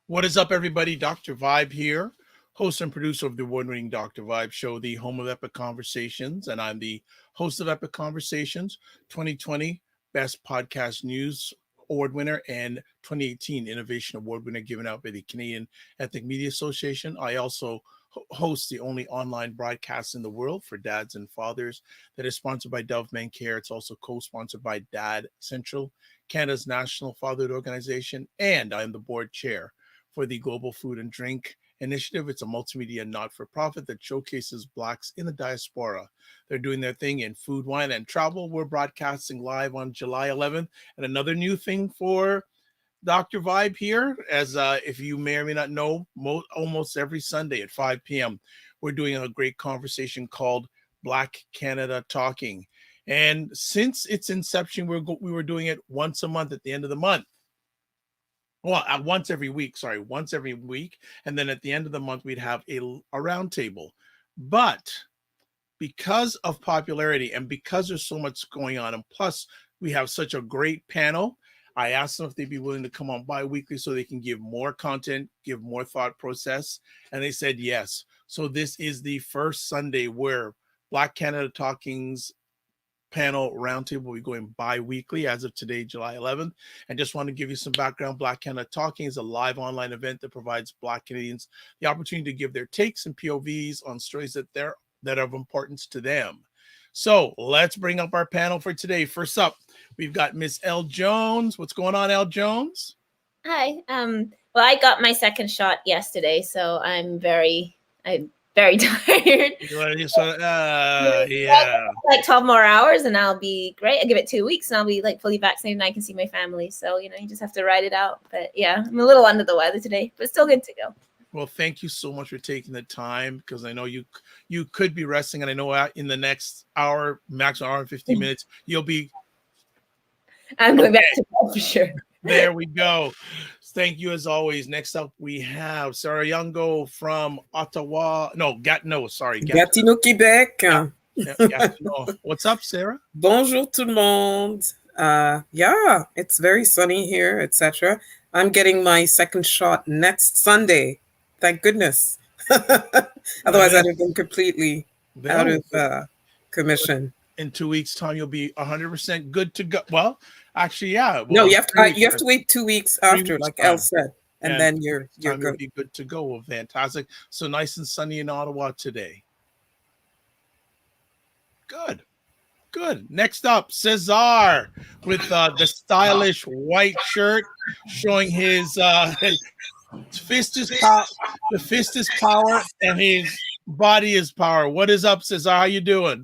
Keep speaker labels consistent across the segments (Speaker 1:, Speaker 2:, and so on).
Speaker 1: What is up, everybody? Dr. Vibe here, host and producer of the award-winning Dr. Vibe show, the home of Epic Conversations, and I'm the host of Epic Conversations, 2020 Best Podcast News Award winner and 2018 Innovation Award winner given out by the Canadian Ethnic Media Association. I also host the only online broadcast in the world for dads and fathers that is sponsored by Dove Men Care. It's also co-sponsored by Dad Central, Canada's national fatherhood organization, and I'm the board chair for the Global Food and Drink Initiative. It's a multimedia not-for-profit that showcases Blacks in the diaspora. They're doing their thing in food, wine, and travel. We're broadcasting live on July 11th. And another new thing for Dr. Vibe here, as if you may or may not know, almost every Sunday at 5 p.m., we're doing a great conversation called Black Canada Talking. And since its inception, we were doing it once a month at the end of the month. Well, once every week. And then at the end of the month, we'd have a roundtable. But because of popularity and because there's so much going on, and plus we have such a great panel, I asked them if they'd be willing to come on bi-weekly so they can give more content, give more thought process. And they said yes. So this is the first Sunday where Black Canada Talking's panel roundtable will be going bi-weekly as of today, July 11th. And just want to give you some background. Black Canada Talking is a live online event that provides Black Canadians the opportunity to give their takes and POVs on stories that are of importance to them. So let's bring up our panel for today. First up, we've got Miss Elle Jones. What's going on, Elle Jones?
Speaker 2: Hi. Well, I got my second shot yesterday, so I'm very tired.
Speaker 1: Yeah.
Speaker 2: Like 12 more hours and I'll be great. I'll give it 2 weeks and I'll be like fully vaccinated and I can see my family. So, you just have to ride it out. But yeah, I'm a little under the weather today, but still good to go.
Speaker 1: Well, thank you so much for taking the time, because I know you could be resting, and I know in the next hour, maximum hour and 15 minutes, you'll be.
Speaker 2: I'm going back to bed for sure.
Speaker 1: There we go. Thank you as always. Next up, we have Sarah Youngo from Ottawa. No, Gatineau, sorry.
Speaker 3: Gatineau, Québec.
Speaker 1: Gatineau. What's up, Sarah?
Speaker 3: Bonjour tout le monde. Yeah, it's very sunny here, etc. I'm getting my second shot next Sunday. Thank goodness. Otherwise, I'd have been completely out of commission.
Speaker 1: In 2 weeks' time, you'll be 100% good to go. Well, actually, yeah. Well,
Speaker 3: no, you have to wait 2 weeks after, like Elle said, and then you're good.
Speaker 1: You'll be good to go. Well, fantastic. So nice and sunny in Ottawa today. Good. Next up, Cesar with the stylish white shirt showing his fist is power. The fist is power, and his body is power. What is up, Cesar? How you doing?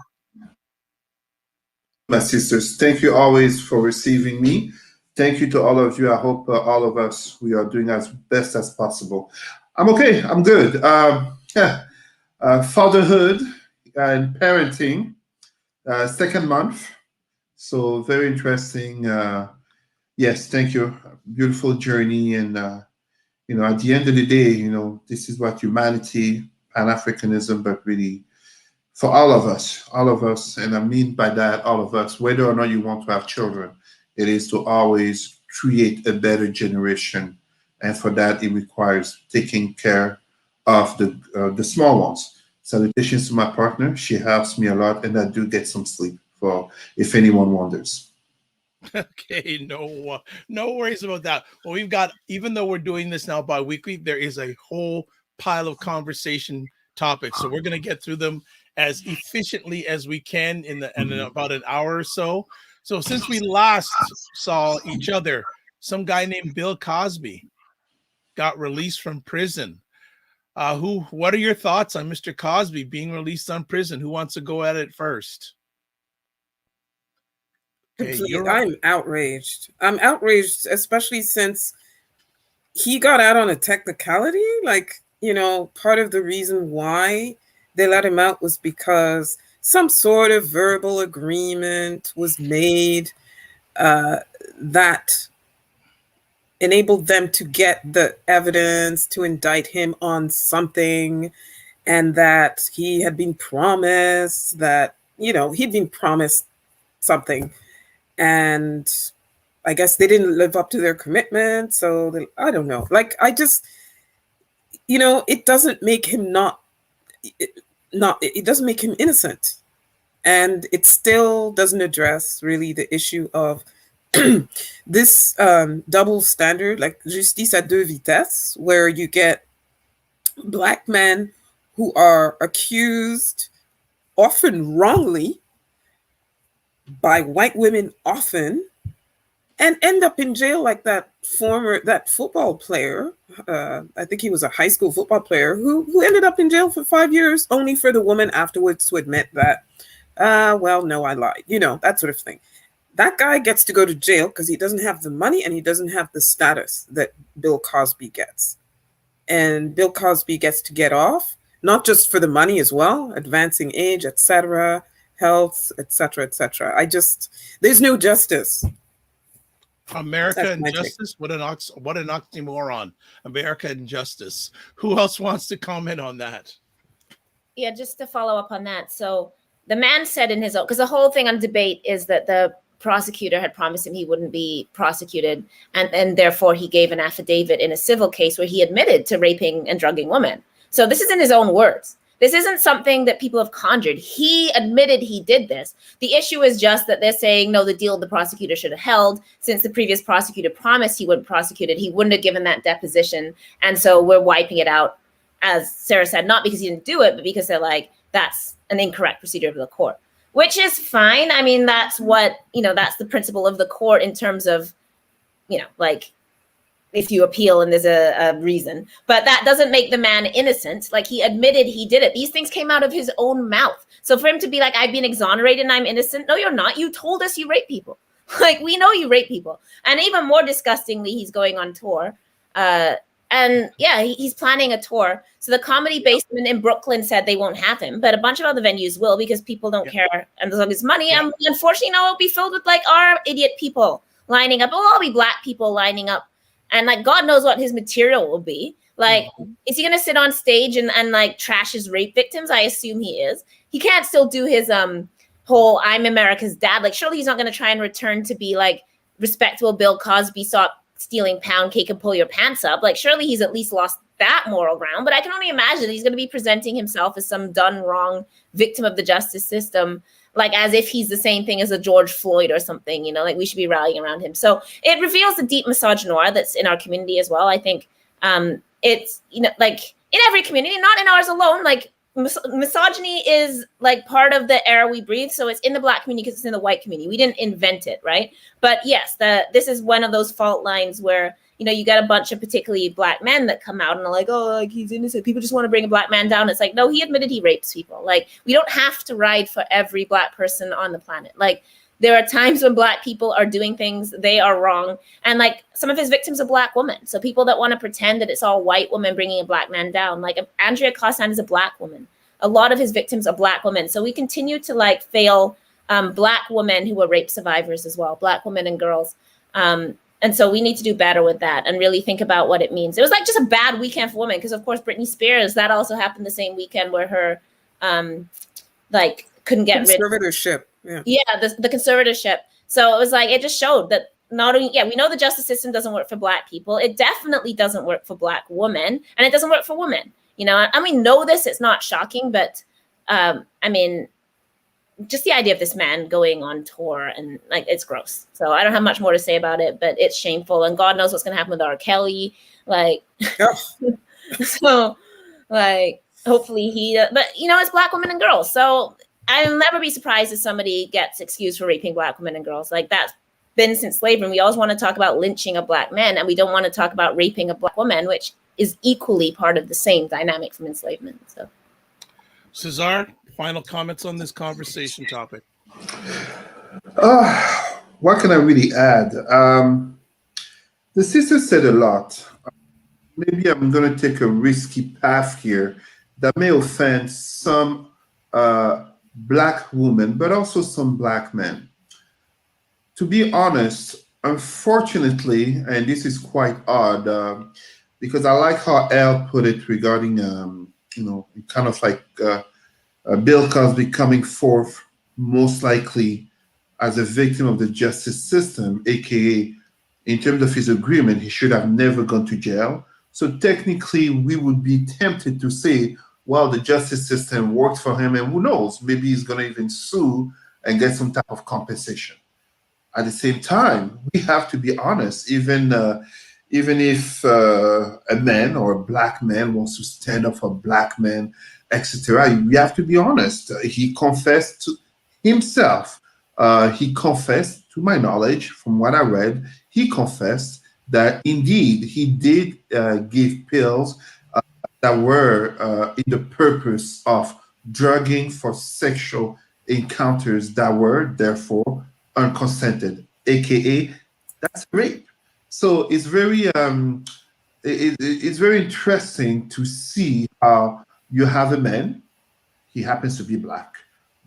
Speaker 4: My sisters, thank you always for receiving me. Thank you to all of you. I hope all of us, we are doing as best as possible. I'm okay. I'm good. Fatherhood and parenting, second month. So very interesting. Yes, thank you. Beautiful journey. And, at the end of the day, this is what humanity, Pan-Africanism, but really for all of us, and I mean by that, all of us, whether or not you want to have children, it is to always create a better generation. And for that, it requires taking care of the small ones. Salutations to my partner. She helps me a lot, and I do get some sleep, for if anyone wonders.
Speaker 1: Okay, no worries about that. Well, we've got, even though we're doing this now bi-weekly, there is a whole pile of conversation topics. So we're going to get through them as efficiently as we can in about an hour or so. So since we last saw each other, some guy named Bill Cosby got released from prison. What are your thoughts on Mr. Cosby being released on prison? Who wants to go at it first? Okay,
Speaker 3: I'm outraged. I'm outraged, especially since he got out on a technicality. Like, part of the reason why they let him out was because some sort of verbal agreement was made that enabled them to get the evidence to indict him on something, and that he had been promised that, he'd been promised something. And I guess they didn't live up to their commitment. So I don't know. Like, I just, it doesn't make him it doesn't make him innocent. And it still doesn't address really the issue of this double standard, like justice à deux vitesses, where you get Black men who are accused, often wrongly, by white women often, and end up in jail like that football player. I think he was a high school football player who ended up in jail for 5 years, only for the woman afterwards to admit that, well, no, I lied, that sort of thing. That guy gets to go to jail because he doesn't have the money and he doesn't have the status that Bill Cosby gets. And Bill Cosby gets to get off, not just for the money as well, advancing age, etc., health, etc., etc. There's no justice.
Speaker 1: America and justice. What an oxymoron. America and justice. Who else wants to comment on that?
Speaker 2: Yeah, just to follow up on that. So the man said in his own, because the whole thing on debate is that the prosecutor had promised him he wouldn't be prosecuted, and therefore he gave an affidavit in a civil case where he admitted to raping and drugging women. So this is in his own words. This isn't something that people have conjured. He admitted he did this. The issue is just that they're saying, no, the deal the prosecutor should have held, since the previous prosecutor promised he wouldn't prosecute it. He wouldn't have given that deposition. And so we're wiping it out, as Sarah said, not because he didn't do it, but because they're like, that's an incorrect procedure of the court, which is fine. I mean, that's what, that's the principle of the court in terms of, like, if you appeal and there's a reason, but that doesn't make the man innocent. Like, he admitted he did it. These things came out of his own mouth. So for him to be like, I've been exonerated and I'm innocent. No, you're not. You told us you rape people. Like, we know you rape people. And even more disgustingly, he's going on tour. And yeah, he's planning a tour. So the Comedy Basement in Brooklyn said they won't have him, but a bunch of other venues will, because people don't care. And as long as money, and unfortunately, it'll be filled with like our idiot people lining up. It'll all be Black people lining up. And like, God knows what his material will be. Like, is he going to sit on stage and like trash his rape victims? I assume he is. He can't still do his whole I'm America's dad. Like, surely he's not going to try and return to be like respectable Bill Cosby, stop stealing pound cake and pull your pants up. Like, surely he's at least lost that moral ground. But I can only imagine that he's going to be presenting himself as some done wrong victim of the justice system, like as if he's the same thing as a George Floyd or something, like we should be rallying around him. So it reveals the deep misogynoir that's in our community as well. I think it's, like in every community, not in ours alone, like misogyny is like part of the air we breathe. So it's in the Black community because it's in the white community. We didn't invent it, right? But yes, this is one of those fault lines where, you got a bunch of particularly Black men that come out and are like, oh, like he's innocent. People just want to bring a Black man down. It's like, no, he admitted he rapes people. Like, we don't have to ride for every Black person on the planet. Like, there are times when Black people are doing things, they are wrong. And like, some of his victims are Black women. So people that want to pretend that it's all white women bringing a Black man down, like Andrea Cossan is a Black woman. A lot of his victims are Black women. So we continue to like fail Black women who are rape survivors as well, Black women and girls. And so we need to do better with that and really think about what it means. It was like just a bad weekend for women because, of course, Britney Spears, that also happened the same weekend where her like couldn't get rid of.
Speaker 3: Conservatorship.
Speaker 2: The conservatorship. So it was like, it just showed that not only, we know the justice system doesn't work for Black people. It definitely doesn't work for Black women, and it doesn't work for women. You know, and we know this, it's not shocking, but I mean, just the idea of this man going on tour, and like, it's gross. So I don't have much more to say about it, but it's shameful, and God knows what's going to happen with R. Kelly. Like, so like, hopefully but you know, it's Black women and girls. So I'll never be surprised if somebody gets excused for raping Black women and girls. Like, that's been since slavery. We always want to talk about lynching of Black men, and we don't want to talk about raping a Black woman, which is equally part of the same dynamic from enslavement. So,
Speaker 1: Cesar, final comments on this conversation topic?
Speaker 4: What can I really add? The sister said a lot. Maybe I'm going to take a risky path here that may offend some Black women, but also some Black men. To be honest, unfortunately, and this is quite odd, because I like how Elle put it regarding, you know, kind of like Bill Cosby coming forth most likely as a victim of the justice system, aka in terms of his agreement, he should have never gone to jail. So technically, we would be tempted to say, well, the justice system worked for him, and who knows, maybe he's going to even sue and get some type of compensation. At the same time, we have to be honest, even if a man or a Black man wants to stand up for Black men, etc., we have to be honest. He confessed to himself. He confessed, to my knowledge, from what I read, he confessed that indeed he did give pills that were in the purpose of drugging for sexual encounters that were therefore unconsented, aka that's rape. So it's very it's very interesting to see how you have a man, he happens to be Black,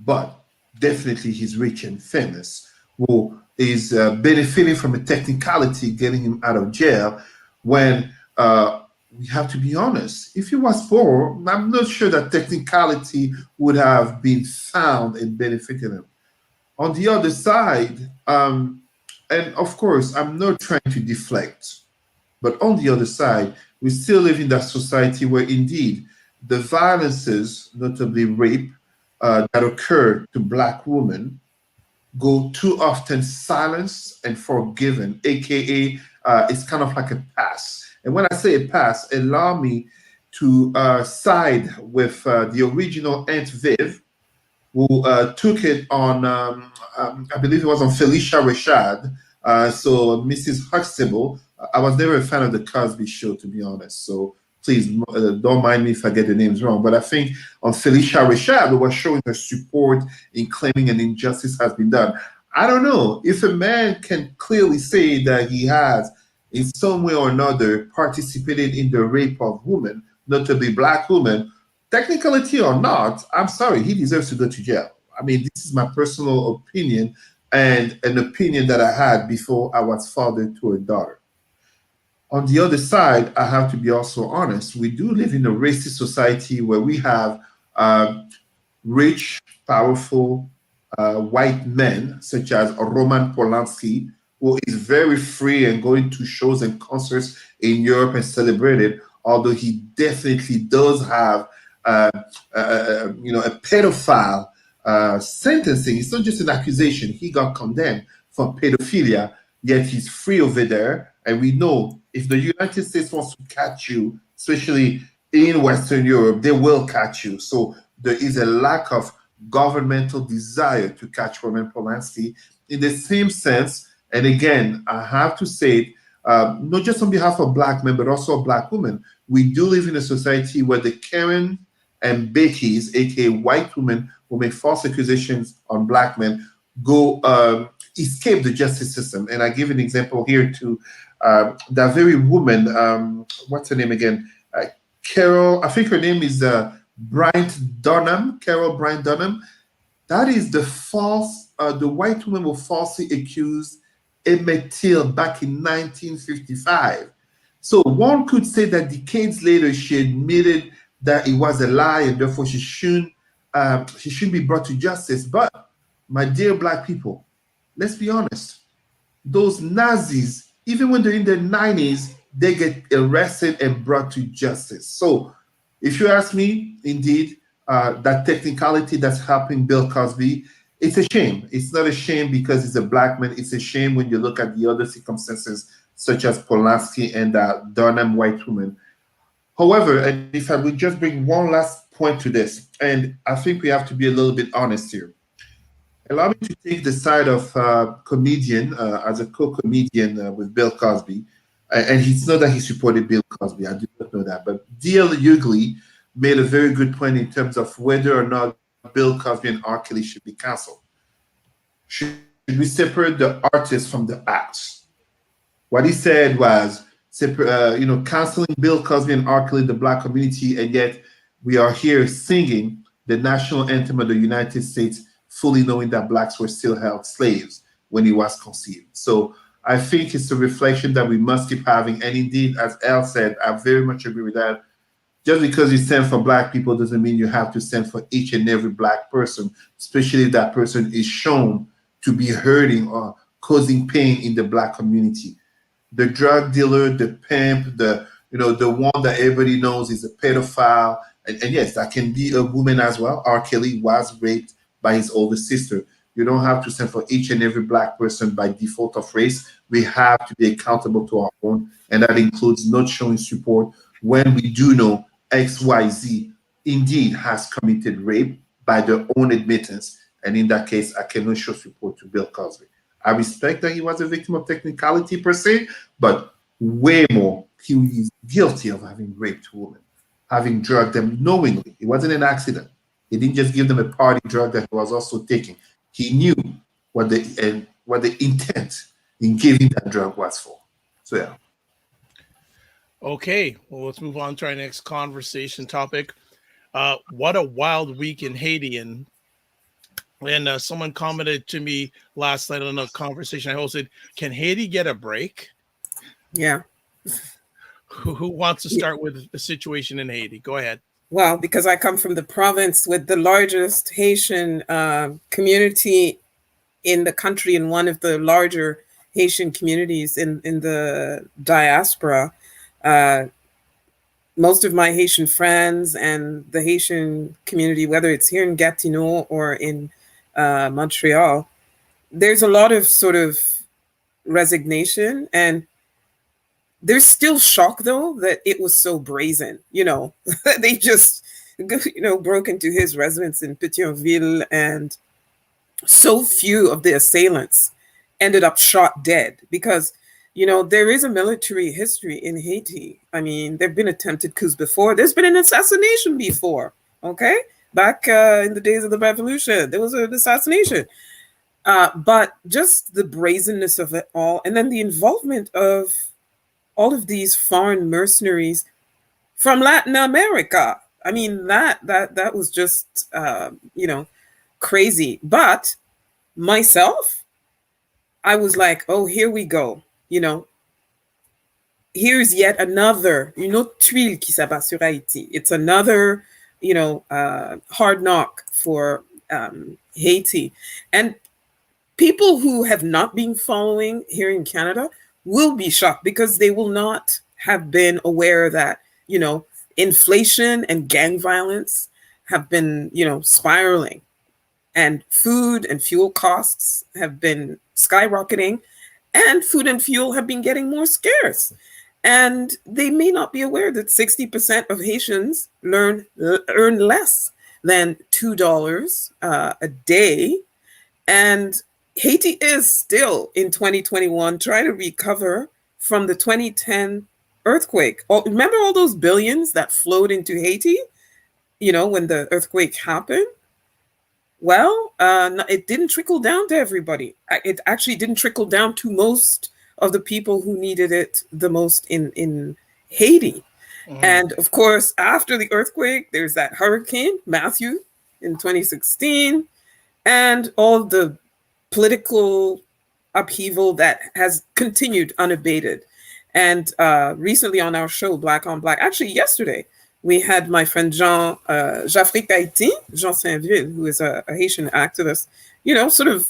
Speaker 4: but definitely he's rich and famous, who is benefiting from a technicality getting him out of jail, when we have to be honest, if he was poor, I'm not sure that technicality would have been found and benefited him. On the other side, and of course, I'm not trying to deflect, but on the other side, we still live in that society where indeed the violences, notably rape, that occur to Black women go too often silenced and forgiven, aka it's kind of like a pass. And when I say a pass, allow me to side with the original Aunt Viv, who took it on, I believe it was on Felicia Rashad. So Mrs. Huxtable, I was never a fan of the Cosby Show, to be honest. So please don't mind me if I get the names wrong. But I think on Felicia Rashad, who was showing her support in claiming an injustice has been done. I don't know if a man can clearly say that he has, in some way or another, participated in the rape of women, notably Black women, technicality or not, I'm sorry, he deserves to go to jail. I mean, this is my personal opinion, and an opinion that I had before I was father to a daughter. On the other side, I have to be also honest. We do live in a racist society where we have rich, powerful white men, such as Roman Polanski, who is very free and going to shows and concerts in Europe and celebrated, although he definitely does have a pedophile sentencing. It's not just an accusation. He got condemned for pedophilia, yet he's free over there. And we know if the United States wants to catch you, especially in Western Europe, they will catch you. So there is a lack of governmental desire to catch Roman Polanski. In the same sense, and again, I have to say it, not just on behalf of Black men, but also Black women, we do live in a society where the Karen and Becky's, aka white women who make false accusations on Black men, go escape the justice system. And I give an example here to that very woman, what's her name again? Carol, I think her name is Bryant Dunham, Carol Bryant Dunham. That is the white woman who falsely accused Emmett Till back in 1955. So one could say that decades later, she admitted that it was a lie and therefore she shouldn't he shouldn't be brought to justice. But my dear black people, let's be honest. Those Nazis, even when they're in their 90s, they get arrested and brought to justice. So if you ask me, indeed, that technicality that's helping Bill Cosby, it's a shame. It's not a shame because he's a black man. It's a shame when you look at the other circumstances, such as Polanski and Durham white woman. However, and if I would just bring one last point to this, and I think we have to be a little bit honest here. Allow me to take the side of comedian as a co-comedian with Bill Cosby, and it's not that he supported Bill Cosby. I do not know that, but D.L. Hughley made a very good point in terms of whether or not Bill Cosby and R. Kelly should be canceled. Should we separate the artists from the acts? What he said was, canceling Bill Cosby and R. Kelly, the black community, and yet we are here singing the national anthem of the United States, fully knowing that blacks were still held slaves when he was conceived. So I think it's a reflection that we must keep having. And indeed, as Elle said, I very much agree with that. Just because you stand for black people doesn't mean you have to stand for each and every black person, especially if that person is shown to be hurting or causing pain in the black community. The drug dealer, the pimp, the one that everybody knows is a pedophile. And yes, that can be a woman as well. R. Kelly was raped by his older sister. You don't have to stand for each and every black person by default of race. We have to be accountable to our own, and that includes not showing support when we do know XYZ indeed has committed rape by their own admittance. And in that case, I cannot show support to Bill Cosby. I respect that he was a victim of technicality per se, but way more, he is guilty of having raped women, having drugged them knowingly. It wasn't an accident. He didn't just give them a party drug that he was also taking. He knew what the intent in giving that drug was for. So yeah.
Speaker 1: Okay, well, let's move on to our next conversation topic. What a wild week in Haiti. And someone commented to me last night on a conversation I hosted, can Haiti get a break?
Speaker 3: Yeah.
Speaker 1: Who wants to start with the situation in Haiti? Go ahead.
Speaker 3: Well, because I come from the province with the largest Haitian community in the country and one of the larger Haitian communities in the diaspora, most of my Haitian friends and the Haitian community, whether it's here in Gatineau or in Montreal, there's a lot of sort of resignation, and there's still shock though that it was so brazen. They just broke into his residence in Pétionville, and so few of the assailants ended up shot dead because there is a military history in Haiti. I mean, there have been attempted coups before. There's been an assassination before, okay? Back in the days of the revolution, there was an assassination. But just the brazenness of it all, and then the involvement of all of these foreign mercenaries from Latin America. I mean, that was just, crazy. But myself, I was like, oh, here we go. Here's yet another, tuile qui s'abat sur Haïti. It's another, hard knock for Haiti. And people who have not been following here in Canada will be shocked because they will not have been aware that, inflation and gang violence have been, spiraling, and food and fuel costs have been skyrocketing, and food and fuel have been getting more scarce. And they may not be aware that 60% of Haitians earn less than $2 a day. And Haiti is still in 2021 trying to recover from the 2010 earthquake. Remember all those billions that flowed into Haiti, when the earthquake happened? Well, it didn't trickle down to everybody. It actually didn't trickle down to most of the people who needed it the most in Haiti. Mm-hmm. And of course, after the earthquake, there's that hurricane, Matthew, in 2016, and all the political upheaval that has continued unabated. And recently on our show, Black on Black, actually yesterday, We had my friend Jean-Afrique Haïti, Jean Saint-Ville, who is a Haitian activist, sort of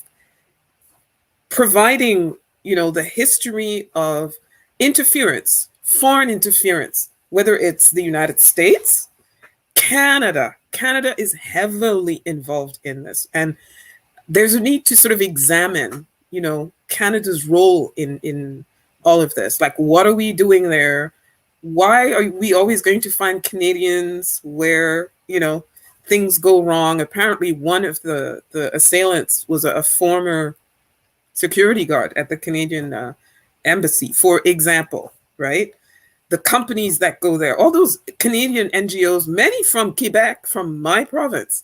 Speaker 3: providing, the history of interference, foreign interference, whether it's the United States, Canada. Canada is heavily involved in this. And there's a need to sort of examine, Canada's role in all of this. Like, what are we doing there? Why are we always going to find Canadians where, things go wrong? Apparently, one of the assailants was a former security guard at the Canadian embassy, for example, right? The companies that go there, all those Canadian NGOs, many from Quebec, from my province,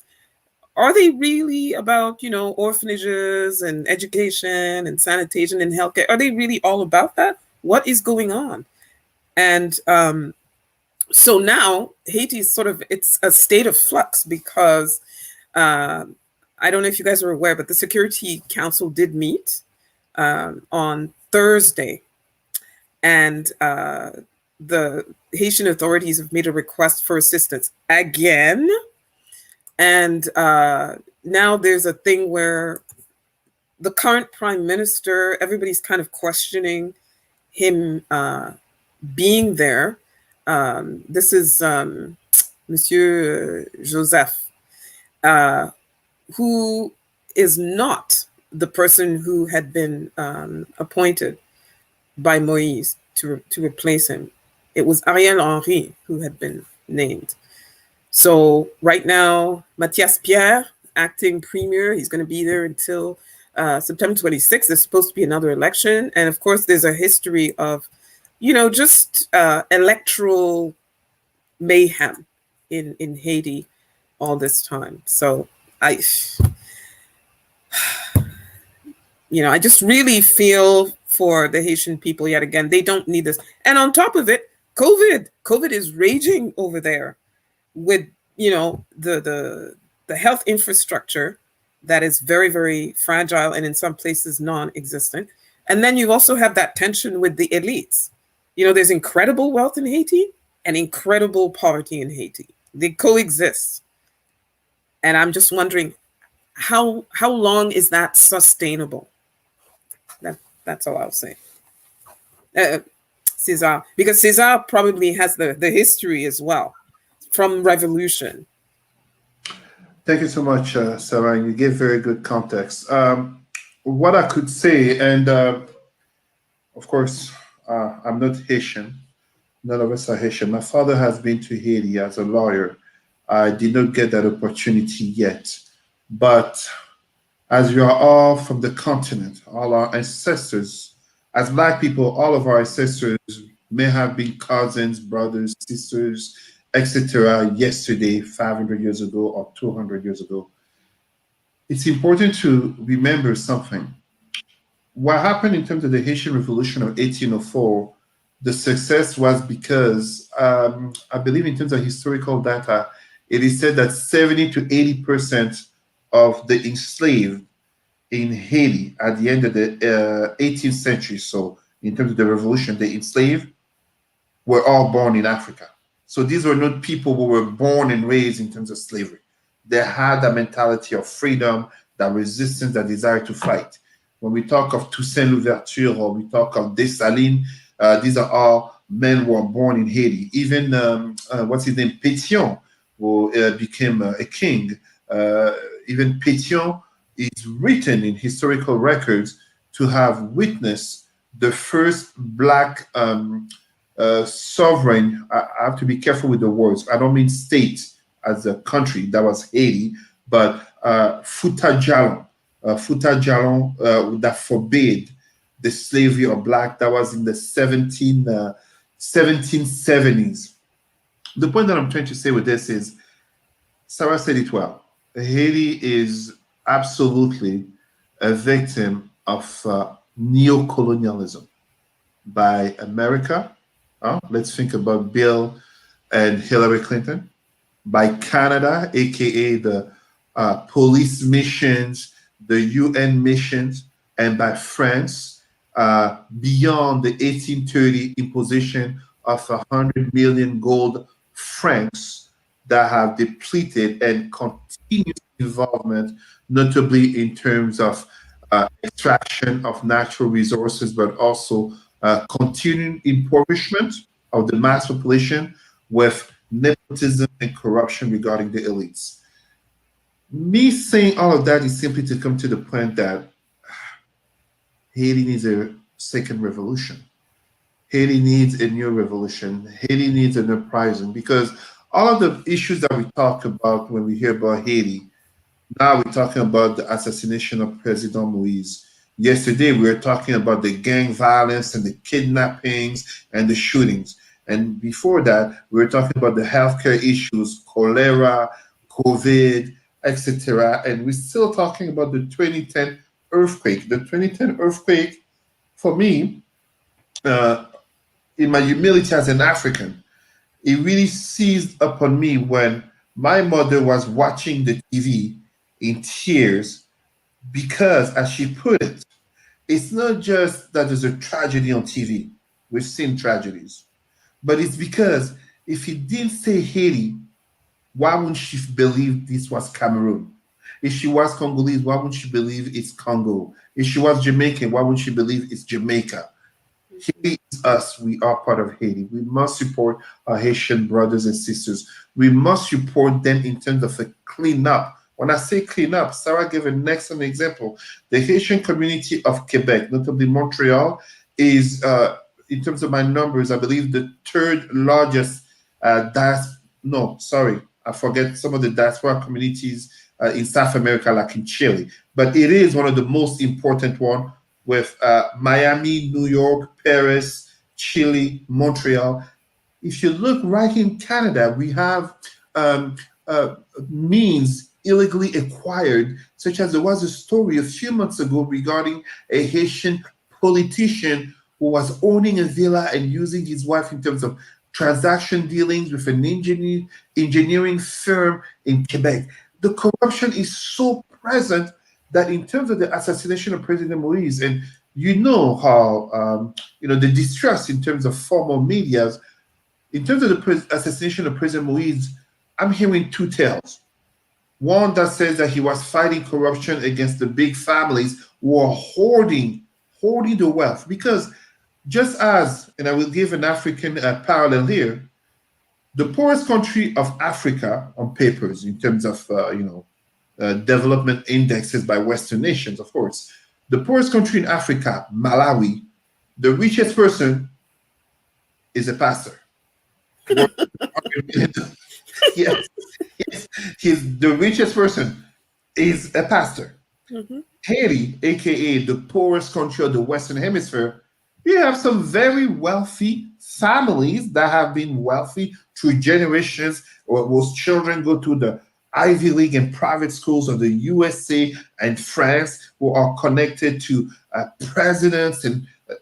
Speaker 3: are they really about, orphanages and education and sanitation and healthcare? Are they really all about that? What is going on? And so now Haiti is it's a state of flux because I don't know if you guys are aware, but the Security Council did meet on Thursday. And the Haitian authorities have made a request for assistance again. And now there's a thing where the current prime minister, everybody's kind of questioning him being there. This is Monsieur Joseph, who is not the person who had been appointed by Moïse to replace him. It was Ariel Henry who had been named. So right now, Mathias Pierre, acting premier, he's going to be there until September 26th. There's supposed to be another election. And of course, there's a history of, just electoral mayhem in Haiti all this time. So I just really feel for the Haitian people yet again. They don't need this. And on top of it, COVID is raging over there with, the health infrastructure that is very, very fragile and in some places non-existent. And then you also have that tension with the elites. There's incredible wealth in Haiti and incredible poverty in Haiti. They coexist. And I'm just wondering, how long is that sustainable? That's all I'll say. Cesar, because Cesar probably has the history as well from revolution.
Speaker 4: Thank you so much, Sarah. You gave very good context. What I could say, and of course, I'm not Haitian. None of us are Haitian. My father has been to Haiti as a lawyer. I did not get that opportunity yet. But as we are all from the continent, all our ancestors, as Black people, all of our ancestors may have been cousins, brothers, sisters, etc. yesterday, 500 years ago, or 200 years ago. It's important to remember something. What happened in terms of the Haitian Revolution of 1804, the success was because, I believe in terms of historical data, it is said that 70 to 80% of the enslaved in Haiti at the end of the 18th century, so in terms of the revolution, the enslaved were all born in Africa. So these were not people who were born and raised in terms of slavery. They had a mentality of freedom, that resistance, that desire to fight. When we talk of Toussaint Louverture or we talk of Dessalines, these are all men who were born in Haiti. Even, what's his name, Pétion, who became a king. Even Pétion is written in historical records to have witnessed the first Black sovereign. I have to be careful with the words. I don't mean state as a country, that was Haiti, but Fouta Djallon that forbade the slavery of Black. That was in the 1770s. The point that I'm trying to say with this is, Sarah said it well. Haiti is absolutely a victim of neocolonialism by America. Let's think about Bill and Hillary Clinton. By Canada, aka the police missions, the UN missions, and by France, beyond the 1830 imposition of 100 million gold francs that have depleted and continuous involvement, notably in terms of extraction of natural resources, but also continuing impoverishment of the mass population with nepotism and corruption regarding the elites. Me saying all of that is simply to come to the point that Haiti needs a second revolution. Haiti needs a new revolution. Haiti needs an uprising because all of the issues that we talk about when we hear about Haiti, now we're talking about the assassination of President Moise. Yesterday, we were talking about the gang violence and the kidnappings and the shootings. And before that, we were talking about the healthcare issues, cholera, COVID, etc. And we're still talking about the 2010 earthquake. The 2010 earthquake, for me, in my humility as an African, it really seized upon me when my mother was watching the TV in tears because, as she put it, it's not just that there's a tragedy on TV. We've seen tragedies. But it's because if he didn't say Haiti, why wouldn't she believe this was Cameroon? If she was Congolese, why wouldn't she believe it's Congo? If she was Jamaican, why wouldn't she believe it's Jamaica? Haiti is us. We are part of Haiti. We must support our Haitian brothers and sisters. We must support them in terms of a cleanup. When I say clean up, Sarah gave an excellent example. The Haitian community of Quebec, notably Montreal, is, in terms of my numbers, I believe the third largest I forget some of the diaspora communities in South America, like in Chile. But it is one of the most important one with Miami, New York, Paris, Chile, Montreal. If you look right in Canada, we have means illegally acquired, such as there was a story a few months ago regarding a Haitian politician who was owning a villa and using his wife in terms of transaction dealings with an engineering firm in Quebec. The corruption is so present that in terms of the assassination of President Moise, and you know how the distrust in terms of formal medias, in terms of the assassination of President Moise, I'm hearing two tales. One that says that he was fighting corruption against the big families who are hoarding the wealth. Because just as, and I will give an African parallel here, the poorest country of Africa on papers in terms of development indexes by Western nations, of course, the poorest country in Africa, Malawi, the richest person is a pastor. Yes, he's the richest person is a pastor.
Speaker 3: Mm-hmm.
Speaker 4: Haiti, aka the poorest country of the Western Hemisphere, you have some very wealthy families that have been wealthy through generations, or whose children go to the Ivy League and private schools of the USA and France, who are connected to presidents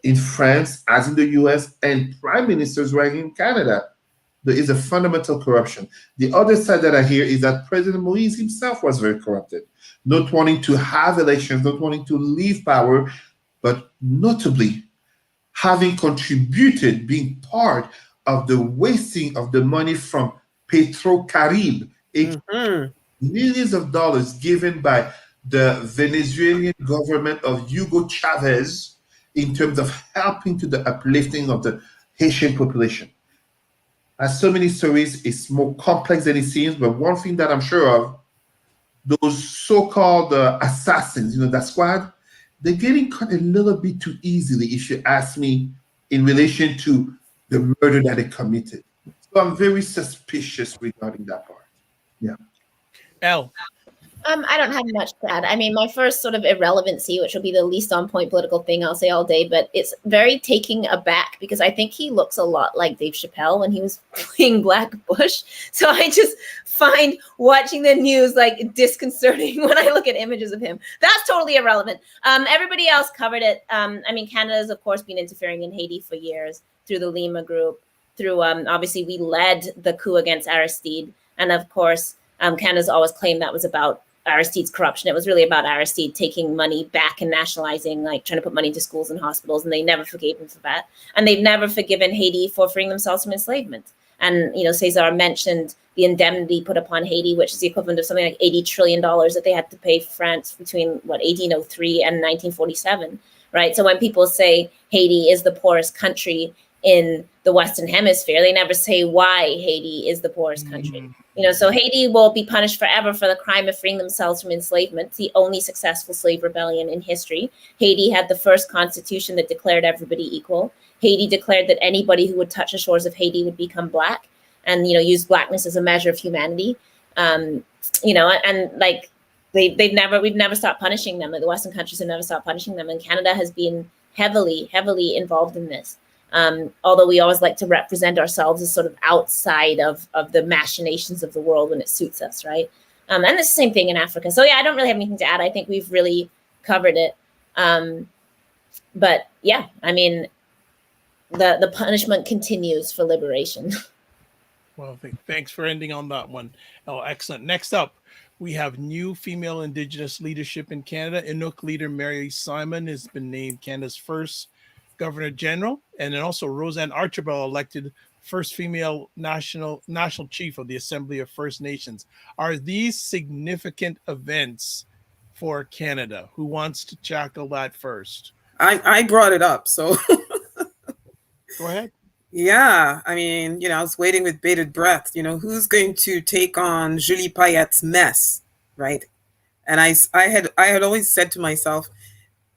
Speaker 4: in France, as in the US, and prime ministers right in Canada. There is a fundamental corruption. The other side that I hear is that President Moise himself was very corrupted, not wanting to have elections, not wanting to leave power, but notably having contributed, being part of the wasting of the money from Petro-Carib, millions of dollars given by the Venezuelan government of Hugo Chavez in terms of helping to the uplifting of the Haitian population. As so many stories, it's more complex than it seems, but one thing that I'm sure of, those so-called assassins, that squad, they're getting caught a little bit too easily, if you ask me, in relation to the murder that they committed. So I'm very suspicious regarding that part. Yeah.
Speaker 1: Elle.
Speaker 2: I don't have much to add. I mean, my first sort of irrelevancy, which will be the least on point political thing I'll say all day, but it's very taking aback because I think he looks a lot like Dave Chappelle when he was playing Black Bush. So I just find watching the news like disconcerting when I look at images of him. That's totally irrelevant. Everybody else covered it. I mean, Canada's, of course, been interfering in Haiti for years through the Lima Group, through obviously we led the coup against Aristide. And of course, Canada's always claimed that was about Aristide's corruption. It was really about Aristide taking money back and nationalizing, like trying to put money into schools and hospitals, and they never forgave him for that. And they've never forgiven Haiti for freeing themselves from enslavement. And, Cesar mentioned the indemnity put upon Haiti, which is the equivalent of something like $80 trillion that they had to pay France between 1803 and 1947, right? So when people say Haiti is the poorest country in the Western Hemisphere, they never say why Haiti is the poorest country. So Haiti will be punished forever for the crime of freeing themselves from enslavement, the only successful slave rebellion in history. Haiti had the first constitution that declared everybody equal. Haiti declared that anybody who would touch the shores of Haiti would become black, and used blackness as a measure of humanity. And like we've never stopped punishing them. The Western countries have never stopped punishing them, and Canada has been heavily involved in this. Although we always like to represent ourselves as sort of outside of the machinations of the world when it suits us, right? And it's the same thing in Africa. So yeah, I don't really have anything to add. I think we've really covered it. But yeah, I mean, the punishment continues for liberation.
Speaker 1: Well, thanks for ending on that one. Oh, excellent. Next up, we have new female Indigenous leadership in Canada. Inuk leader Mary Simon has been named Canada's first Governor General, and then also Roseanne Archibald elected first female national chief of the Assembly of First Nations. Are these significant events for Canada? Who wants to tackle that first?
Speaker 3: I brought it up, so
Speaker 1: go ahead.
Speaker 3: Yeah, I mean, I was waiting with bated breath. Who's going to take on Julie Payette's mess, right? And I had always said to myself,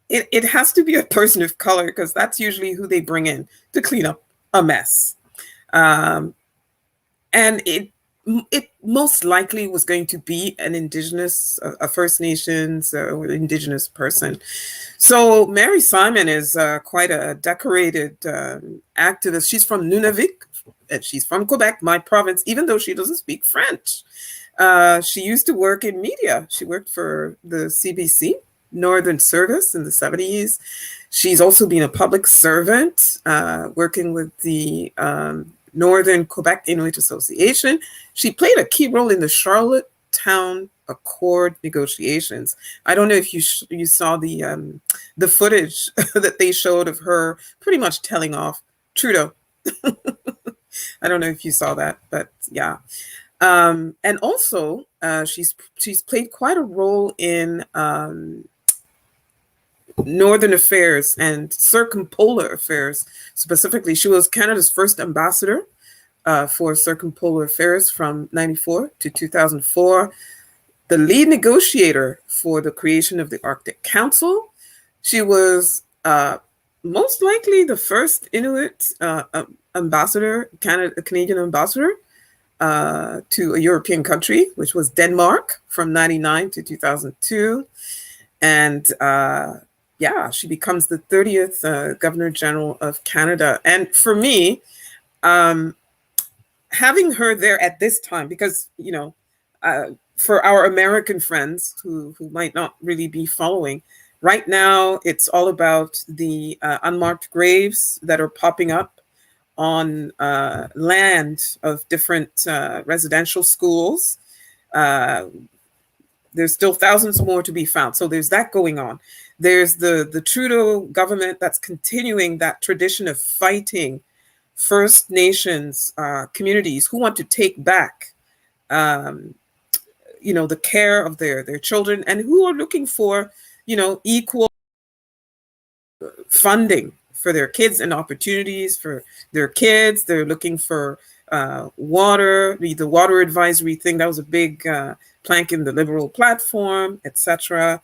Speaker 3: it has to be a person of color, because that's usually who they bring in to clean up a mess. And it most likely was going to be an Indigenous, a First Nations or Indigenous person. So Mary Simon is quite a decorated activist. She's from Nunavik, and she's from Quebec, my province, even though she doesn't speak French. She used to work in media. She worked for the CBC, Northern Service, in the 70s. She's also been a public servant, working with the Northern Quebec Inuit Association. She played a key role in the Charlottetown Accord negotiations. I don't know if you saw the footage that they showed of her pretty much telling off Trudeau. I don't know if you saw that, but yeah. And also, she's played quite a role in Northern affairs and circumpolar affairs. Specifically, she was Canada's first ambassador for circumpolar affairs from 1994 to 2004, the lead negotiator for the creation of the Arctic Council. She was most likely the first Inuit ambassador, Canadian ambassador to a European country, which was Denmark from 1999 to 2002. And yeah, she becomes the 30th Governor General of Canada. And for me, having her there at this time, because, for our American friends who might not really be following, right now it's all about the unmarked graves that are popping up on land of different residential schools. There's still thousands more to be found. So there's that going on. There's the Trudeau government that's continuing that tradition of fighting First Nations communities who want to take back, the care of their children, and who are looking for, equal funding for their kids and opportunities for their kids. They're looking for water, the water advisory thing. That was a big plank in the Liberal platform, etc.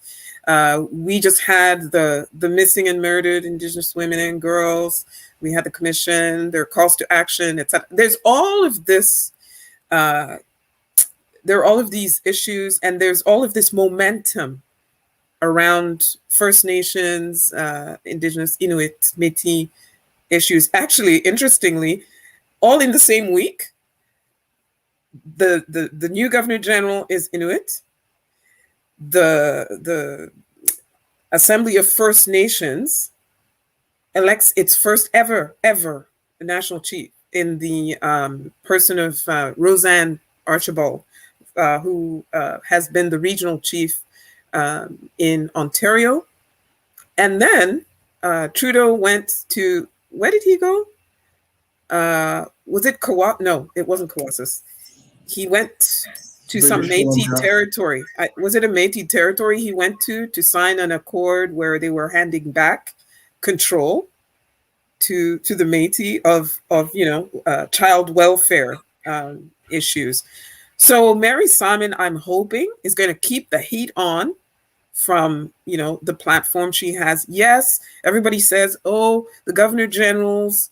Speaker 3: We just had the missing and murdered Indigenous women and girls. We had the commission, their calls to action, etc. There's all of this. There are all of these issues, and there's all of this momentum around First Nations, Indigenous, Inuit, Métis issues. Actually, all in the same week. The new Governor General is Inuit. The Assembly of First Nations elects its first ever national chief in the person of Roseanne Archibald, who has been the regional chief in Ontario. And then Trudeau went to, where did he go? Was it No, it wasn't Colossus. He went to some
Speaker 4: British
Speaker 3: Métis
Speaker 4: Columbia.
Speaker 3: territory. Was it a Métis territory he went to sign an accord where they were handing back control to the Métis of child welfare issues. So Mary Simon, I'm hoping, is going to keep the heat on from the platform she has. Yes, everybody says, oh, the Governor General's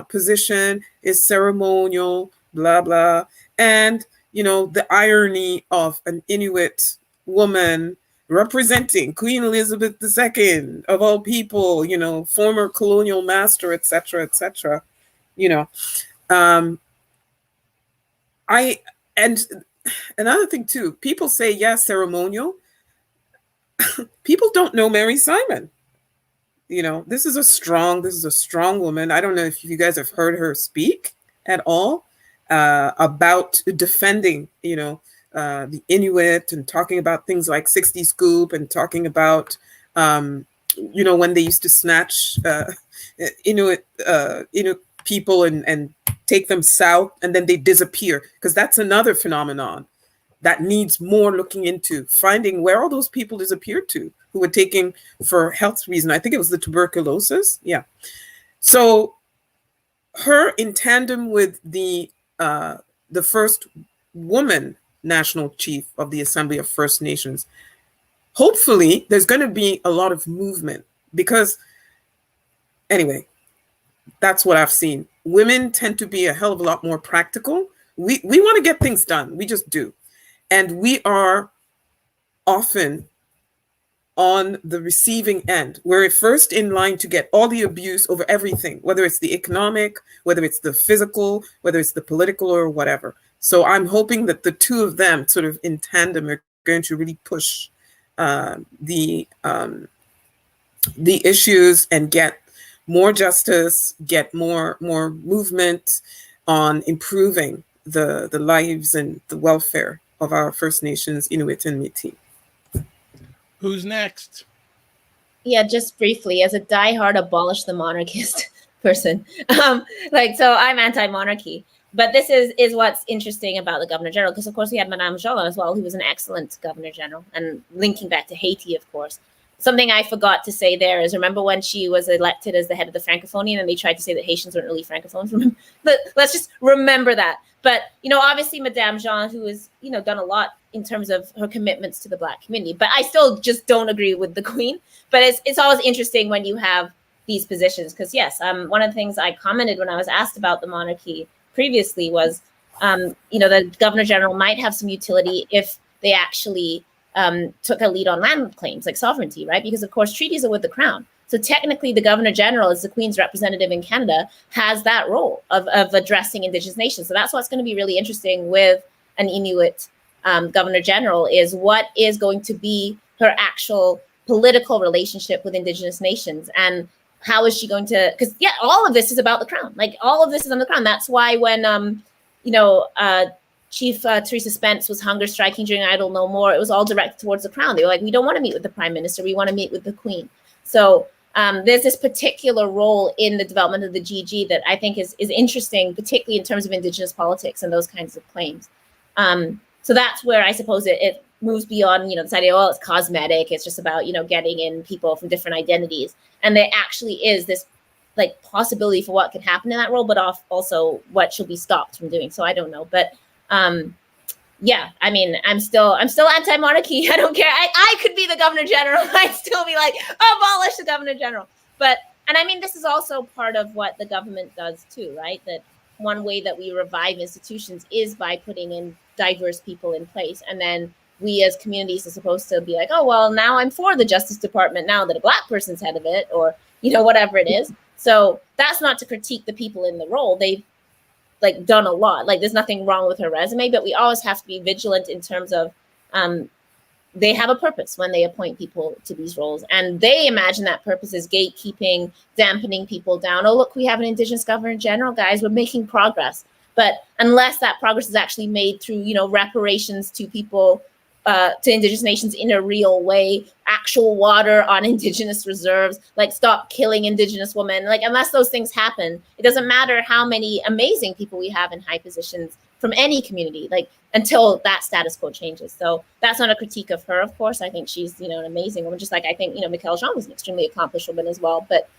Speaker 3: position is ceremonial, blah blah, and the irony of an Inuit woman representing Queen Elizabeth II of all people, former colonial master, etc., etc. I and another thing too, people say yes, ceremonial. People don't know Mary Simon. This is a strong woman. I don't know if you guys have heard her speak at all about defending, the Inuit, and talking about things like 60 Scoop, and talking about, when they used to snatch Inuit people and take them south, and then they disappear, because that's another phenomenon that needs more looking into, finding where all those people disappeared to, who were taken for health reasons. I think it was the tuberculosis. Yeah. So her, in tandem with the first woman national chief of the Assembly of First Nations, hopefully there's going to be a lot of movement, because anyway, that's what I've seen. Women tend to be a hell of a lot more practical. We want to get things done. We just do. And we are often on the receiving end. We're first in line to get all the abuse over everything, whether it's the economic, whether it's the physical, whether it's the political, or whatever. So I'm hoping that the two of them, sort of in tandem, are going to really push the issues and get more justice, get more movement on improving the lives and the welfare of our First Nations, Inuit and Métis.
Speaker 1: Who's next?
Speaker 2: Yeah, just briefly, as a diehard abolish the monarchist person, so I'm anti-monarchy. But this is what's interesting about the Governor General, because of course we had Madame Jola as well, who was an excellent Governor General, and linking back to Haiti, of course. Something I forgot to say there is, remember when she was elected as the head of the Francophonie, and they tried to say that Haitians weren't really Francophones from him? But let's just remember that. But, obviously Madame Jean, who has, done a lot in terms of her commitments to the Black community, but I still just don't agree with the Queen. But it's always interesting when you have these positions, because yes, one of the things I commented when I was asked about the monarchy previously was, the Governor General might have some utility if they actually took a lead on land claims like sovereignty, right? Because of course treaties are with the Crown. So technically the Governor General, as the Queen's representative in Canada, has that role of addressing Indigenous nations. So that's what's going to be really interesting with an Inuit Governor General, is what is going to be her actual political relationship with Indigenous nations, and how is she going to, because all of this is about the Crown. Like all of this is on the Crown. That's why when Chief Teresa Spence was hunger striking during Idle No More, it was all directed towards the Crown. They were like, we don't want to meet with the Prime Minister, we want to meet with the Queen. So there's this particular role in the development of the GG that I think is interesting, particularly in terms of Indigenous politics and those kinds of claims. So that's where I suppose it moves beyond, this idea, it's cosmetic, it's just about, getting in people from different identities. And there actually is this like possibility for what could happen in that role, but also what should be stopped from doing. So I don't know, but I'm still anti-monarchy. I don't care. I could be the Governor General. I'd still be like, abolish the Governor General. This is also part of what the government does too, right? That one way that we revive institutions is by putting in diverse people in place. And then we as communities are supposed to be like, oh, well, now I'm for the Justice Department now that a Black person's head of it, or, whatever it is. So that's not to critique the people in the role. They've done a lot. There's nothing wrong with her resume, but we always have to be vigilant in terms of they have a purpose when they appoint people to these roles, and they imagine that purpose is gatekeeping, dampening people down. Oh, look, we have an Indigenous Governor General, guys, we're making progress. But unless that progress is actually made through, reparations to people to Indigenous nations in a real way, actual water on Indigenous reserves, like stop killing Indigenous women. Like, unless those things happen, it doesn't matter how many amazing people we have in high positions from any community, like, until that status quo changes. So that's not a critique of her, of course. I think she's, an amazing woman, just like I think, Mikhail Jean was an extremely accomplished woman as well. But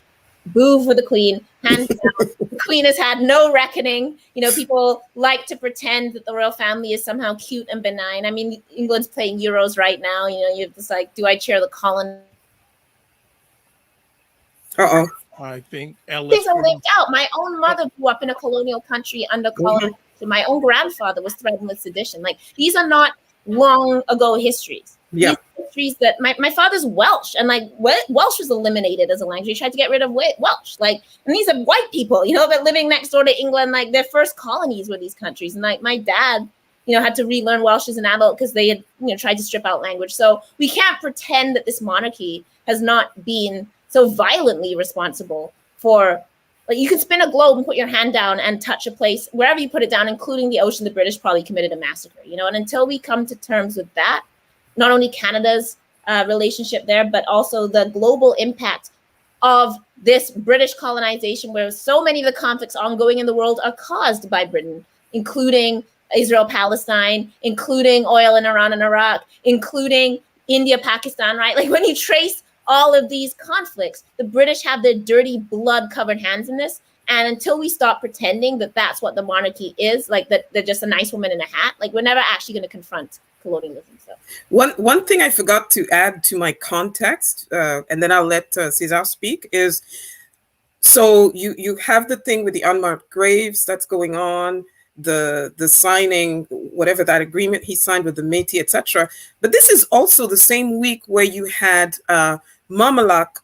Speaker 2: boo for the Queen, hands down. The Queen has had no reckoning. People like to pretend that the royal family is somehow cute and benign. I mean, England's playing Euros right now. You're just like, do I cheer the colony?
Speaker 3: Uh-oh.
Speaker 1: I think Ellis.
Speaker 2: Things are lived out. My own mother grew up in a colonial country under colonization. My own grandfather was threatened with sedition. Like, these are not long ago histories.
Speaker 3: Yeah.
Speaker 2: These histories that my father's Welsh, and like Welsh was eliminated as a language. He tried to get rid of Welsh. Like, and these are white people, that living next door to England. Like, their first colonies were these countries. And like my dad, had to relearn Welsh as an adult because they had, tried to strip out language. So we can't pretend that this monarchy has not been so violently responsible for, like, you can spin a globe and put your hand down and touch a place, wherever you put it down, including the ocean, the British probably committed a massacre, and until we come to terms with that, not only Canada's relationship there, but also the global impact of this British colonization, where so many of the conflicts ongoing in the world are caused by Britain, including Israel, Palestine, including oil in Iran and Iraq, including India, Pakistan, right? Like, when you trace all of these conflicts, the British have their dirty, blood-covered hands in this. And until we stop pretending that that's what the monarchy is, like that they're just a nice woman in a hat, like, we're never actually going to confront colonialism. So
Speaker 3: one thing I forgot to add to my context, and then I'll let Cesar speak, is so you have the thing with the unmarked graves that's going on, the signing, whatever that agreement he signed with the Métis, etc. But this is also the same week where you had Mamalak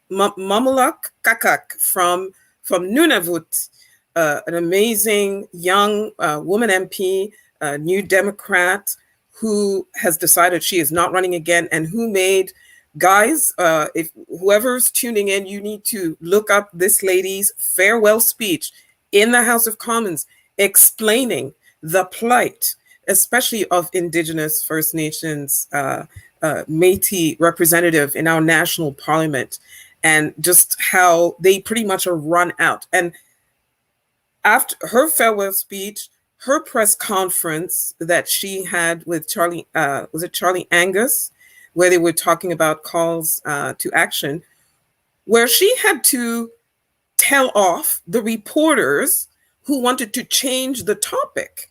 Speaker 3: Kakak from Nunavut, an amazing young woman MP, New Democrat, who has decided she is not running again, and who made, guys, if whoever's tuning in, you need to look up this lady's farewell speech in the House of Commons, explaining the plight, especially of Indigenous First Nations Métis representative in our national parliament, and just how they pretty much are run out. And after her farewell speech, her press conference that she had with Charlie, was it Charlie Angus, where they were talking about calls to action, where she had to tell off the reporters who wanted to change the topic.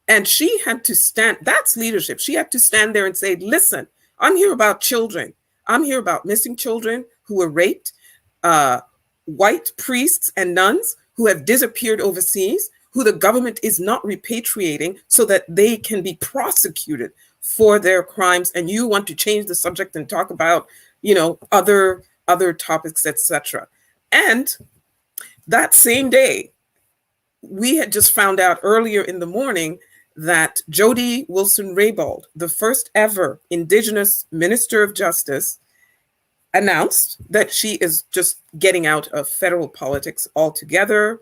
Speaker 3: And she had to stand, that's leadership. She had to stand there and say, listen, I'm here about children. I'm here about missing children who were raped, white priests and nuns who have disappeared overseas, who the government is not repatriating so that they can be prosecuted for their crimes. And you want to change the subject and talk about, other topics, etc. And that same day, we had just found out earlier in the morning that Jody Wilson-Raybould, the first ever Indigenous Minister of Justice, announced that she is just getting out of federal politics altogether,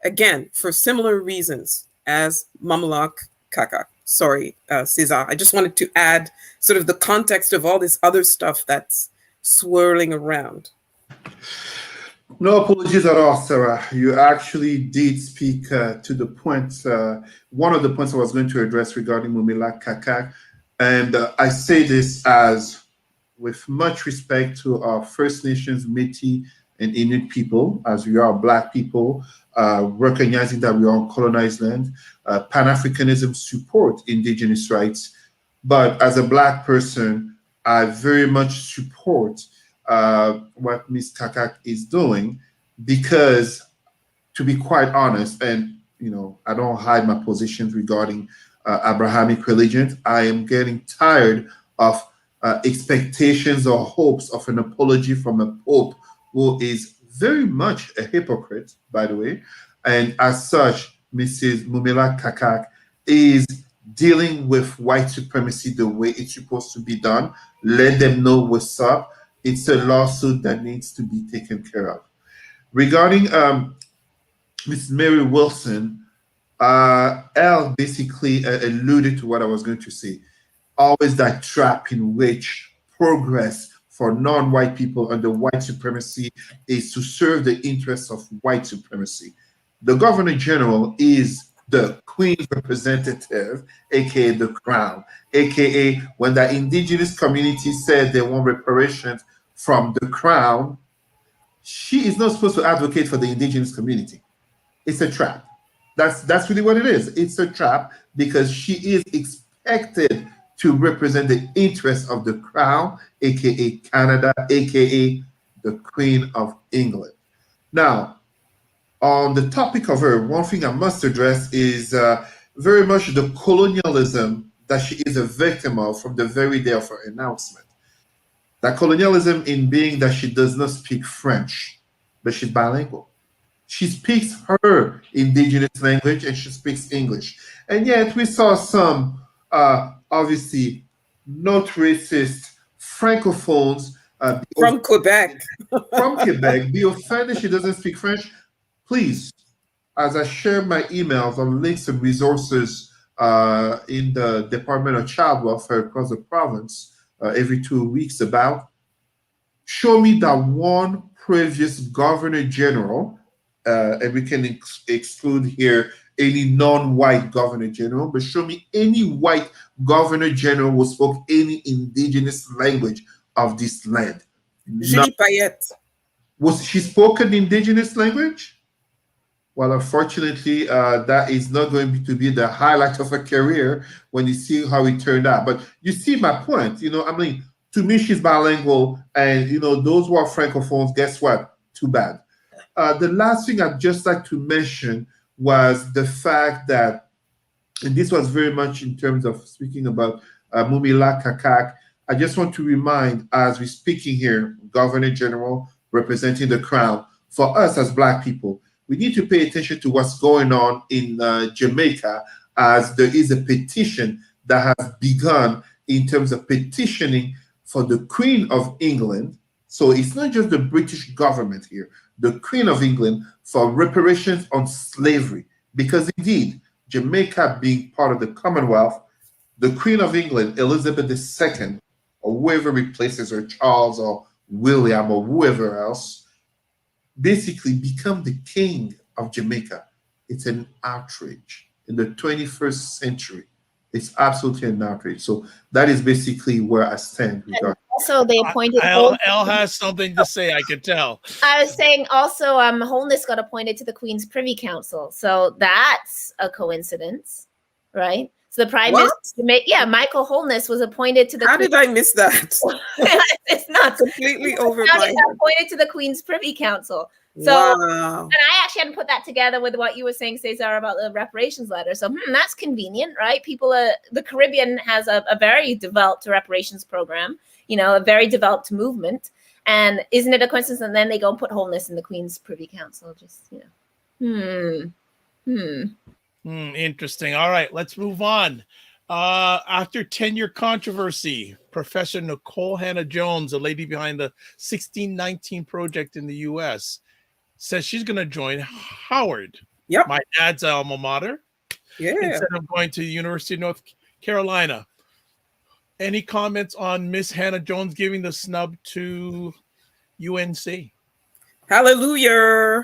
Speaker 3: again, for similar reasons as Mamalak Kakak. Sorry, Cesar. I just wanted to add sort of the context of all this other stuff that's swirling around.
Speaker 4: No apologies at all, Sarah. You actually did speak to the point, one of the points I was going to address regarding Mumila Kakak. And I say this as with much respect to our First Nations, Métis, and Inuit people, as we are Black people, recognizing that we are on colonized land. Pan-Africanism support Indigenous rights. But as a Black person, I very much support what Ms. Kakak is doing, because to be quite honest, and I don't hide my positions regarding Abrahamic religion, I am getting tired of expectations or hopes of an apology from a pope who is very much a hypocrite, by the way. And as such, Mrs. Mumila Kakak is dealing with white supremacy the way it's supposed to be done. Let them know what's up. It's a lawsuit that needs to be taken care of. Regarding Ms. Mary Wilson, Elle basically alluded to what I was going to say. always that trap in which progress for non-white people under white supremacy is to serve the interests of white supremacy. The Governor General is the Queen's representative, aka the Crown, aka when the indigenous community said they want reparations from the Crown, she is not supposed to advocate for the indigenous community. It's a trap. That's really what it is. It's a trap because she is expected to represent the interests of the Crown, aka Canada, aka the Queen of England. Now, on the topic of her, one thing I must address is very much the colonialism that she is a victim of from the very day of her announcement. That colonialism in being that she does not speak French, but she's bilingual. She speaks her indigenous language and she speaks English. And yet we saw some, obviously, not racist francophones
Speaker 3: from Quebec.
Speaker 4: From Quebec be offended she doesn't speak French. Please, as I share my emails on links and resources in the Department of Child Welfare across the province every 2 weeks about, show me that one previous Governor General, and we can exclude here any non-white Governor General, but show me any white Governor General who spoke any indigenous language of this land.
Speaker 3: Julie Payette.
Speaker 4: Was she spoken indigenous language? Well, unfortunately, that is not going to be the highlight of her career when you see how it turned out. But you see my point. I mean, to me, she's bilingual. And, those who are francophones, guess what? Too bad. The last thing I'd just like to mention was the fact that, and this was very much in terms of speaking about Mumila Kakak, I just want to remind, as we're speaking here, Governor General representing the Crown, for us as Black people, we need to pay attention to what's going on in Jamaica, as there is a petition that has begun in terms of petitioning for the Queen of England. So it's not just the British government here, the Queen of England, for reparations on slavery. Because indeed, Jamaica being part of the Commonwealth, the Queen of England, Elizabeth II, or whoever replaces her, Charles or William or whoever else, basically become the king of Jamaica. It's an outrage. In the 21st century, it's absolutely an outrage. So that is basically where I stand.
Speaker 2: Also, they appointed...
Speaker 1: Elle has something to say, I could tell.
Speaker 2: I was saying also, Holness got appointed to the Queen's Privy Council. So that's a coincidence, right? So the Prime Minister, Michael Holness was appointed to the...
Speaker 3: How did I miss that?
Speaker 2: It's not
Speaker 3: completely over my head.
Speaker 2: Appointed to the Queen's Privy Council. So,
Speaker 3: wow.
Speaker 2: And I actually hadn't put that together with what you were saying, Cesar, about the reparations letter. So that's convenient, right? The Caribbean has a very developed reparations program, a very developed movement. And isn't it a coincidence? And then they go and put Holness in the Queen's Privy Council. Just,
Speaker 1: Interesting. All right, let's move on. After tenure controversy, Professor Nicole Hannah-Jones, the lady behind the 1619 project in the U.S., says she's going to join Howard.
Speaker 3: Yep.
Speaker 1: My dad's alma mater.
Speaker 3: Yeah.
Speaker 1: Instead of going to the University of North Carolina. Any comments on Miss Hannah-Jones giving the snub to UNC?
Speaker 3: Hallelujah.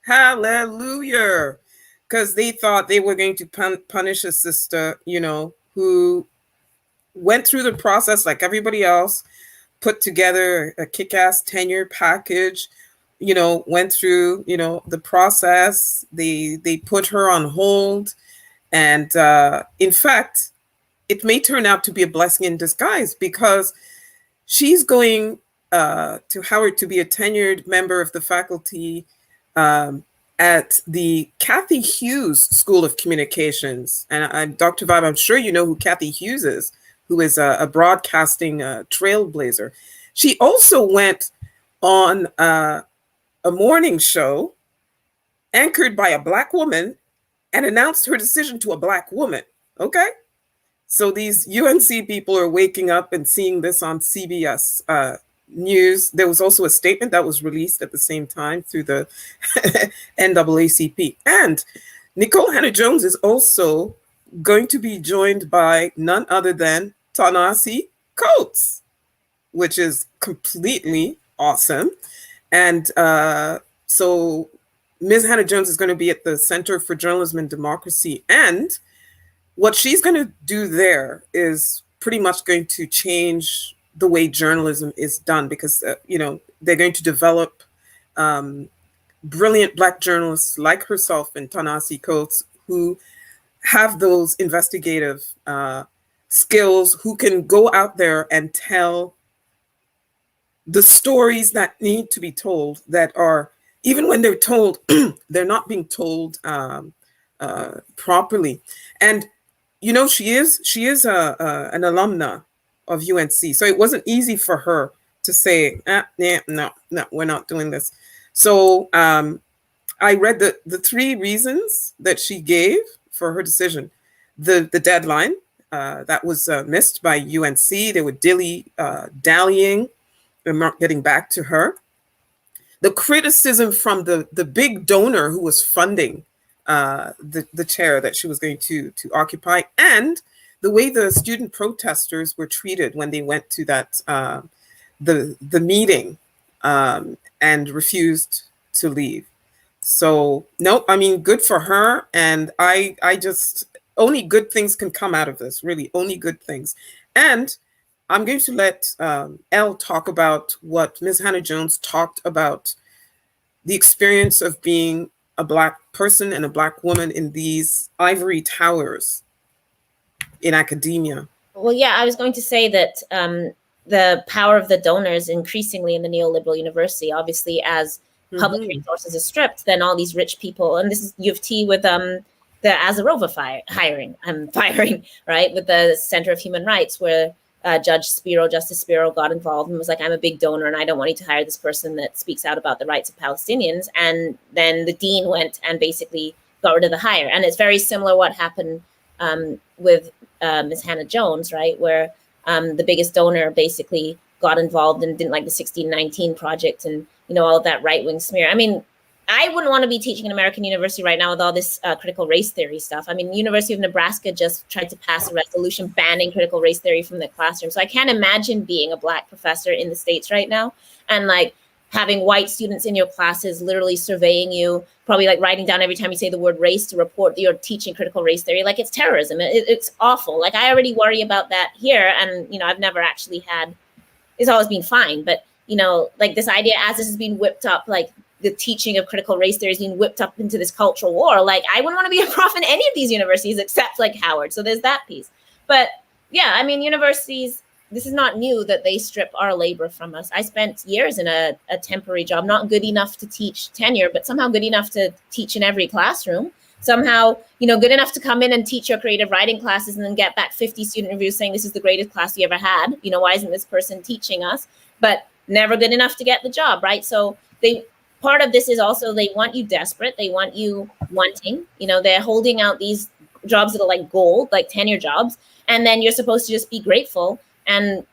Speaker 3: Hallelujah. Because they thought they were going to punish a sister, who went through the process like everybody else, put together a kick-ass tenure package, went through, the process. They put her on hold. And in fact, it may turn out to be a blessing in disguise, because she's going to Howard to be a tenured member of the faculty at the Cathy Hughes School of Communications. And Dr. Vibe, I'm sure you know who Cathy Hughes is, who is a broadcasting trailblazer. She also went on a morning show anchored by a Black woman and announced her decision to a Black woman. Okay? So these UNC people are waking up and seeing this on CBS News. There was also a statement that was released at the same time through the NAACP. And Nicole Hannah-Jones is also going to be joined by none other than Ta-Nehisi Coates, which is completely awesome. And so Ms. Hannah Jones is going to be at the Center for Journalism and Democracy. And what she's going to do there is pretty much going to change the way journalism is done, because, they're going to develop brilliant Black journalists like herself and Ta-Nehisi Coates, who have those investigative skills, who can go out there and tell the stories that need to be told, that are, even when they're told, they're not being told properly. And she is an alumna of UNC, so it wasn't easy for her to say, no, we're not doing this. So I read the 3 reasons that she gave for her decision. The deadline that was missed by UNC. They were dallying and not getting back to her. The criticism from the big donor who was funding the chair that she was going to occupy, and the way the student protesters were treated when they went to that the meeting and refused to leave. So no, I mean, good for her. And I just, only good things can come out of this, really, only good things. And I'm going to let Elle talk about what Ms. Hannah Jones talked about, the experience of being a Black person and a Black woman in these ivory towers in academia.
Speaker 2: Well, yeah, I was going to say that the power of the donors increasingly in the neoliberal university, obviously, as public resources are stripped, then all these rich people, and this is U of T with the Azarova firing, right, with the Center of Human Rights, where Justice Spiro got involved and was like, I'm a big donor and I don't want you to hire this person that speaks out about the rights of Palestinians. And then the dean went and basically got rid of the hire. And it's very similar what happened with Ms. Hannah Jones, right, where the biggest donor basically got involved and didn't like the 1619 project and, all of that right-wing smear. I mean, I wouldn't want to be teaching in American university right now with all this critical race theory stuff. I mean, the University of Nebraska just tried to pass a resolution banning critical race theory from the classroom. So I can't imagine being a Black professor in the States right now and like having white students in your classes literally surveying you, probably like writing down every time you say the word race to report that you're teaching critical race theory. Like, it's terrorism. It's awful. Like, I already worry about that here. And, I've never actually it's always been fine. But, like this idea as this has been whipped up, like the teaching of critical race theory is being whipped up into this cultural war. Like, I wouldn't want to be a prof in any of these universities except like Howard. So there's that piece. But yeah, I mean, universities, this is not new that they strip our labor from us. I spent years in a temporary job, not good enough to teach tenure, but somehow good enough to teach in every classroom. Somehow, good enough to come in and teach your creative writing classes and then get back 50 student reviews saying this is the greatest class you ever had. Why isn't this person teaching us? But never good enough to get the job, right? So part of this is also they want you desperate. They want you wanting. They're holding out these jobs that are like gold, like tenure jobs. And then you're supposed to just be grateful and,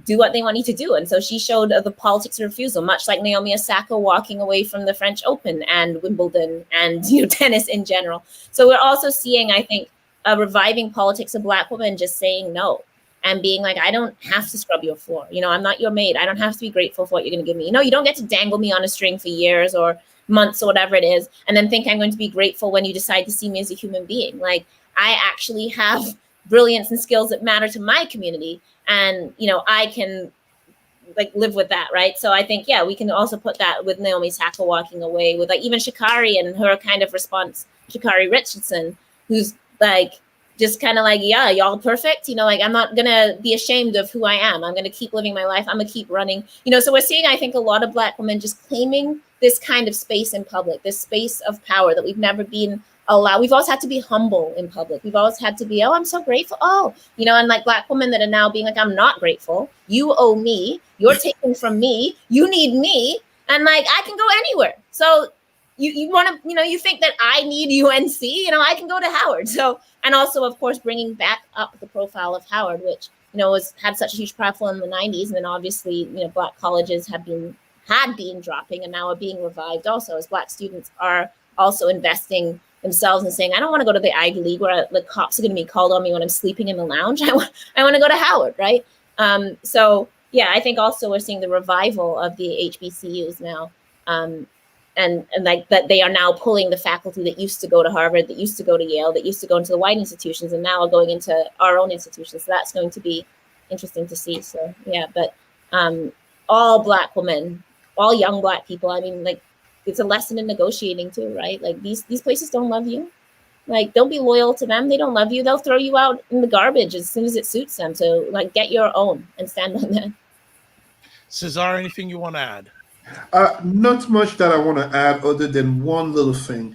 Speaker 2: do what they want you to do. And so she showed the politics of refusal, much like Naomi Osaka walking away from the French Open and Wimbledon and, tennis in general. So we're also seeing, I think, a reviving politics of Black women just saying no and being like, I don't have to scrub your floor. I'm not your maid. I don't have to be grateful for what you're going to give me. You don't get to dangle me on a string for years or months or whatever it is, and then think I'm going to be grateful when you decide to see me as a human being. Like, I actually have brilliance and skills that matter to my community. And, I can like live with that. Right. So I think, yeah, we can also put that with Naomi Osaka walking away, with like even Sha'Carri and her kind of response, Sha'Carri Richardson, who's like, just kind of like, yeah, y'all perfect. Like, I'm not going to be ashamed of who I am. I'm going to keep living my life. I'm going to keep running. So we're seeing, I think, a lot of Black women just claiming this kind of space in public, this space of power that we've never been allowed. We've always had to be humble in public. We've always had to be, oh, I'm so grateful. Oh, and like Black women that are now being like, I'm not grateful. You owe me. You're taking from me. You need me. And like, I can go anywhere. So you want to, you think that I need UNC, I can go to Howard. So, and also, of course, bringing back up the profile of Howard, which, had such a huge platform in the 90s. And then obviously, Black colleges had been dropping and now are being revived also, as Black students are also investing themselves and saying, I don't want to go to the Ivy League where the cops are going to be called on me when I'm sleeping in the lounge. I want to go to Howard, right? So yeah, I think also we're seeing the revival of the HBCUs now. And like that they are now pulling the faculty that used to go to Harvard, that used to go to Yale, that used to go into the white institutions, and now are going into our own institutions. So that's going to be interesting to see. So yeah, but all Black women, all young Black people, I mean, like, it's a lesson in negotiating too, right? Like these places don't love you. Like, don't be loyal to them. They don't love you. They'll throw you out in the garbage as soon as it suits them. So like, get your own and stand on that.
Speaker 1: Cesar, anything you want to add?
Speaker 4: Not much that I want to add other than one little thing.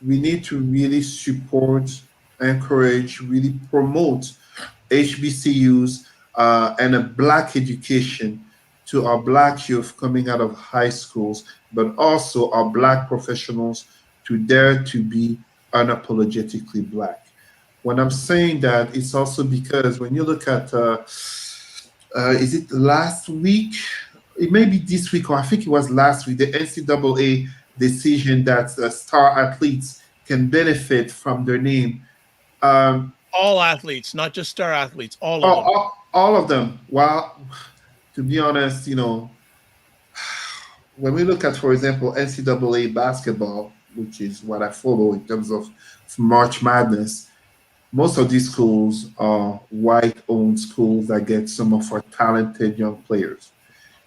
Speaker 4: We need to really support, encourage, really promote HBCUs and a Black education to our Black youth coming out of high schools, but also our Black professionals to dare to be unapologetically Black. When I'm saying that, it's also because when you look at, is it last week? It may be this week, or I think it was last week, the NCAA decision that star athletes can benefit from their name.
Speaker 1: All athletes, not just star athletes, all of them.
Speaker 4: All of them. Well, to be honest, when we look at, for example, NCAA basketball, which is what I follow in terms of March Madness, most of these schools are white-owned schools that get some of our talented young players.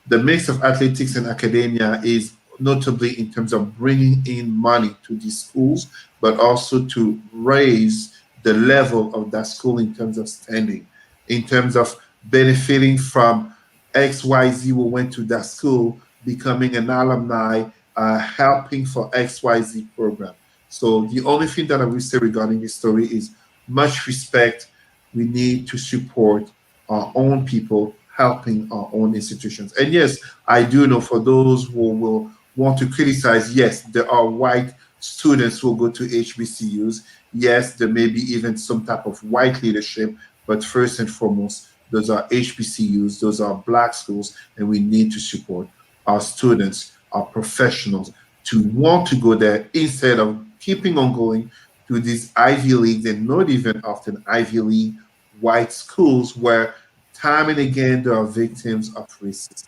Speaker 4: The mix of athletics and academia is notably in terms of bringing in money to these schools, but also to raise the level of that school in terms of standing, in terms of benefiting from XYZ who went to that school, becoming an alumni, helping for XYZ program. So the only thing that I will say regarding this story is much respect. We need to support our own people helping our own institutions. And yes, I do know for those who will want to criticize, yes, there are white students who go to HBCUs. Yes, there may be even some type of white leadership, but first and foremost, those are HBCUs, those are Black schools, and we need to support our students, our professionals to want to go there instead of keeping on going to these Ivy Leagues and not even often Ivy League white schools where time and again, there are victims of racism.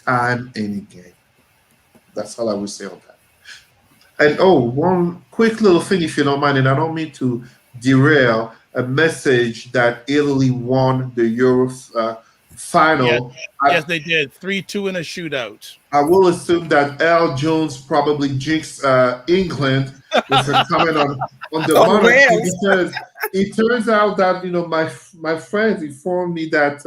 Speaker 4: Time and again. That's all I would say on that. And one quick little thing, if you don't mind, and I don't mean to derail a message that Italy won the Euro final.
Speaker 1: Yes, they did. 3-2 in a shootout.
Speaker 4: I will assume that Al Jones probably jinxed England with a comment on the monarchy because it turns out that my friends informed me that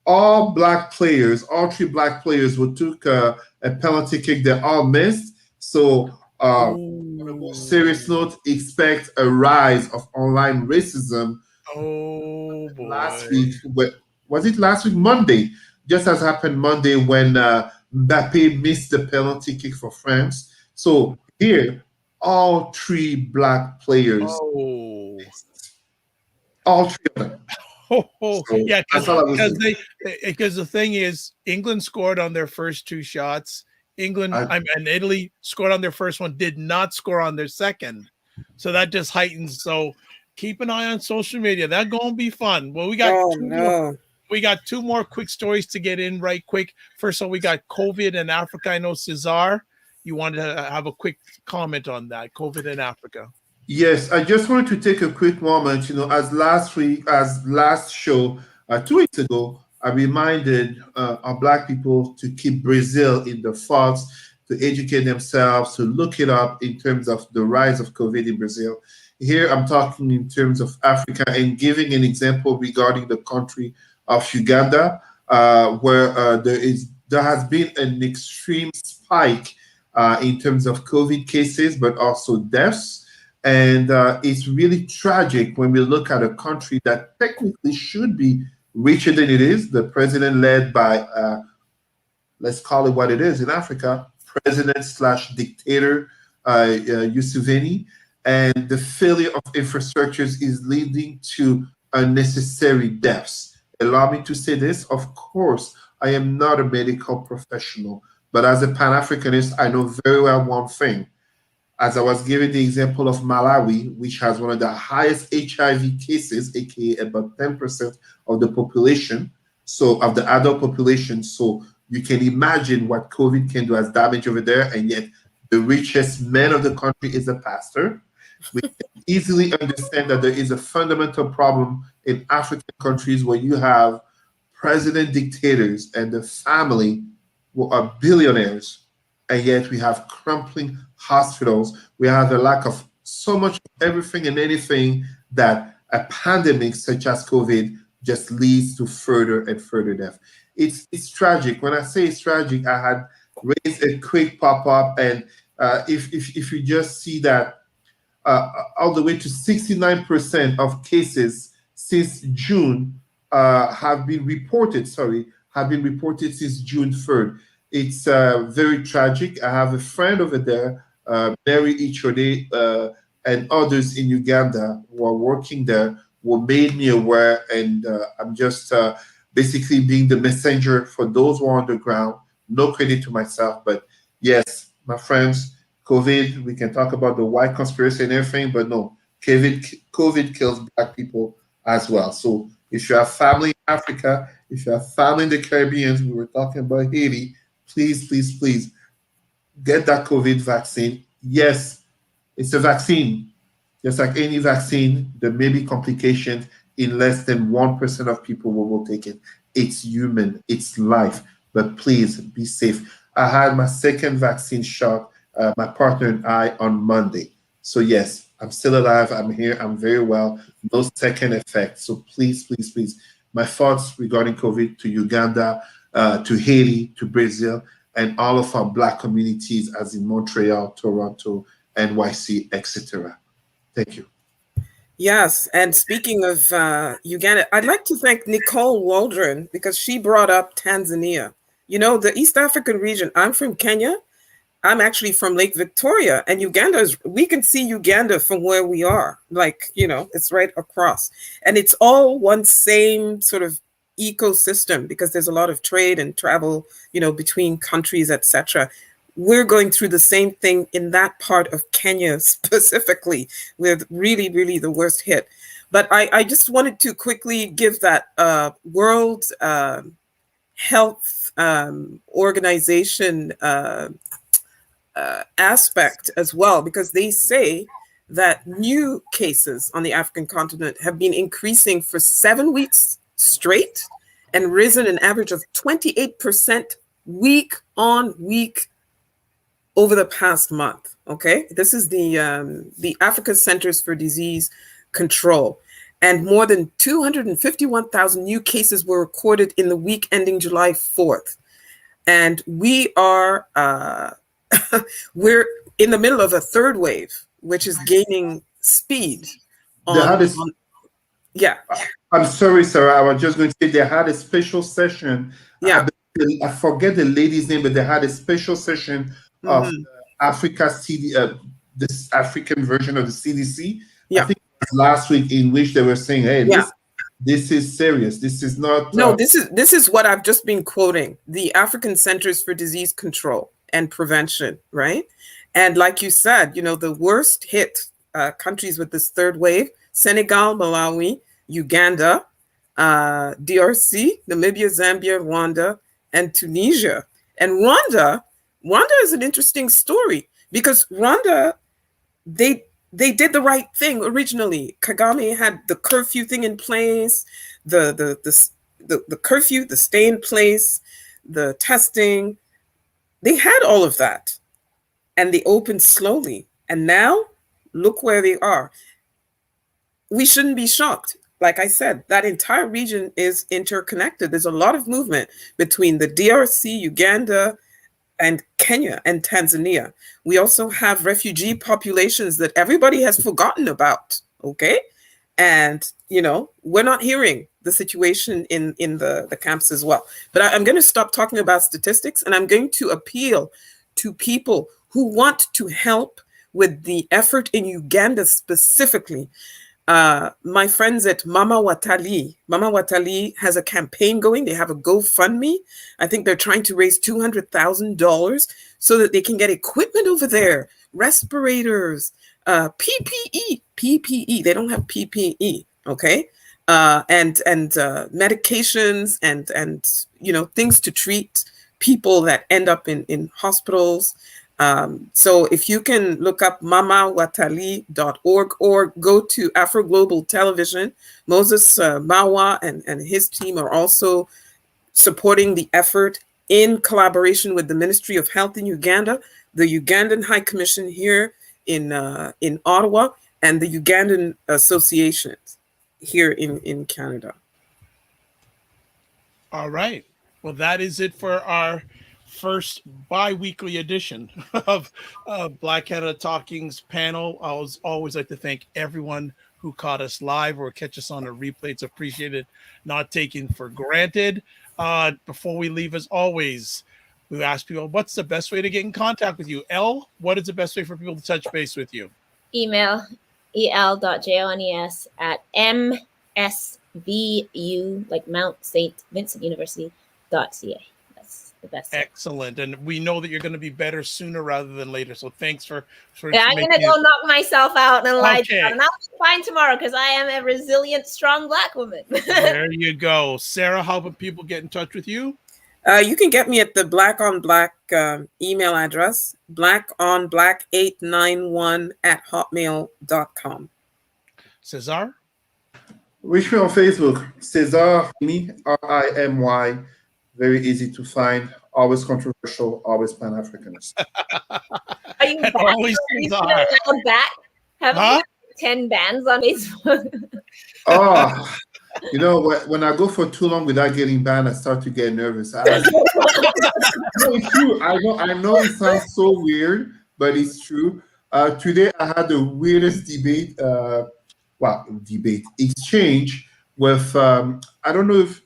Speaker 4: all three Black players who took a penalty kick, they all missed. So on a more serious note, expect a rise of online racism.
Speaker 1: Oh boy!
Speaker 4: Last week, was it last week? Monday, just as happened Monday when Mbappe missed the penalty kick for France. So here, all three Black players, all three of them.
Speaker 1: So yeah, because the thing is, England scored on their first two shots. And Italy scored on their first one, did not score on their second. So that just heightens. So keep an eye on social media. That's going to be fun. Well, we got two more quick stories to get in right quick. First of all, we got COVID in Africa. I know Cesar, you wanted to have a quick comment on that, COVID in Africa.
Speaker 4: Yes, I just wanted to take a quick moment. As last show, 2 weeks ago, I reminded our Black people to keep Brazil in the thoughts, to educate themselves, to look it up in terms of the rise of COVID in Brazil. Here, I'm talking in terms of Africa and giving an example regarding the country of Uganda, where there has been an extreme spike in terms of COVID cases, but also deaths. And it's really tragic when we look at a country that technically should be richer than it is. The president led by, let's call it what it is in Africa, president/dictator Museveni. And the failure of infrastructures is leading to unnecessary deaths. Allow me to say this. Of course, I am not a medical professional, but as a Pan-Africanist, I know very well one thing. as I was giving the example of Malawi, which has one of the highest HIV cases, aka about 10% of the population, so of the adult population. So you can imagine what COVID can do as damage over there, and yet the richest man of the country is a pastor. We can easily understand that there is a fundamental problem in African countries where you have president dictators and the family who are billionaires, and yet we have crumbling hospitals. We have a lack of so much of everything and anything that a pandemic such as COVID just leads to further and further death. It's tragic. When I say it's tragic, I had raised a quick pop-up, and if you just see that all the way to 69% of cases since June have been reported. Sorry, have been reported since June 3rd. It's very tragic. I have a friend over there, Mary Ichode, and others in Uganda who are working there, who made me aware, and I'm just basically being the messenger for those who are on the ground. No credit to myself, but yes, my friends, COVID, we can talk about the white conspiracy and everything, but no, COVID kills Black people as well. So if you have family in Africa, if you have family in the Caribbean, we were talking about Haiti, please, please, please get that COVID vaccine. Yes, it's a vaccine. Just like any vaccine, there may be complications in less than 1% of people who will take it. It's human, it's life, but please be safe. I had my second vaccine shot, my partner and I, on Monday. So yes, I'm still alive, I'm here, I'm very well, no second effects. So please, please, please, my thoughts regarding COVID to Uganda, to Haiti, to Brazil, and all of our Black communities as in Montreal, Toronto, NYC, etc. Thank you.
Speaker 3: Yes, and speaking of Uganda, I'd like to thank Nicole Waldron because she brought up Tanzania. You know, the East African region, I'm from Kenya. I'm actually from Lake Victoria, and Uganda is, we can see Uganda from where we are. Like, you know, it's right across. And it's all one same sort of ecosystem because there's a lot of trade and travel, you know, between countries, etc. We're going through the same thing in that part of Kenya specifically, with really, really the worst hit. But I just wanted to quickly give that World Health Organization aspect as well, because they say that new cases on the African continent have been increasing for 7 weeks straight and risen an average of 28% week on week over the past month. Okay, this is the Africa Centers for Disease Control, and more than 251,000 new cases were recorded in the week ending July 4th, and we are we're in the middle of a third wave, which is gaining speed. Yeah.
Speaker 4: I'm sorry, Sarah. I was just going to say they had a special session.
Speaker 3: Yeah.
Speaker 4: I forget the lady's name, but they had a special session of Africa CD, this African version of the CDC.
Speaker 3: Yeah.
Speaker 4: I think it was last week, in which they were saying, "Hey, this is serious. This is not."
Speaker 3: No, this is what I've just been quoting: the African Centers for Disease Control and Prevention, right? And like you said, you know, the worst hit countries with this third wave: Senegal, Malawi, Uganda, DRC, Namibia, Zambia, Rwanda, and Tunisia. And Rwanda is an interesting story because Rwanda, they did the right thing originally. Kagame had the curfew thing in place, the curfew, the stay in place, the testing. They had all of that, and they opened slowly. And now, look where they are. We shouldn't be shocked. Like I said, that entire region is interconnected. There's a lot of movement between the DRC, Uganda, and Kenya and Tanzania. We also have refugee populations that everybody has forgotten about, okay? And, you know, we're not hearing the situation in the camps as well. But I'm going to stop talking about statistics, and I'm going to appeal to people who want to help with the effort in Uganda specifically. My friends at Mama Watali has a campaign going. They have a GoFundMe. I think they're trying to raise $200,000 so that they can get equipment over there respirators, PPE. They don't have PPE, okay? And medications and things to treat people that end up in hospitals. So if you can look up mamawatali.org or go to Afro Global Television, Moses Mawa and his team are also supporting the effort in collaboration with the Ministry of Health in Uganda, the Ugandan High Commission here in Ottawa, and the Ugandan associations here in Canada.
Speaker 1: All right. Well, that is it for our first bi-weekly edition of Black Canada Talking's panel. I always like to thank everyone who caught us live or catch us on a replay. It's appreciated, not taken for granted. Before we leave, as always, we ask people, what's the best way to get in contact with you? Elle, what is the best way for people to touch base with you?
Speaker 2: Email el.jones@msvu, like Mount St. Vincent University.ca. That's the best.
Speaker 1: Excellent. And we know that you're going to be better sooner rather than later. So thanks for
Speaker 2: yeah, I'm going to go knock myself out and lie down. And I'll be fine tomorrow because I am a resilient, strong Black woman.
Speaker 1: There you go. Sarah, how about people get in touch with you?
Speaker 3: You can get me at the Black on Black email address, blackonblack891@hotmail.com.
Speaker 1: Cesar?
Speaker 4: Reach me on Facebook, Cesar Rimy, R-I-M-Y. Very easy to find, always controversial, always Pan-Africanist.
Speaker 2: Are you back?
Speaker 1: Always Cesar.
Speaker 2: Back? Have 10 bans on Facebook?
Speaker 4: Oh, when I go for too long without getting banned, I start to get nervous. No, it's true. I know it sounds so weird, but it's true. Today I had the weirdest exchange with, I don't know if,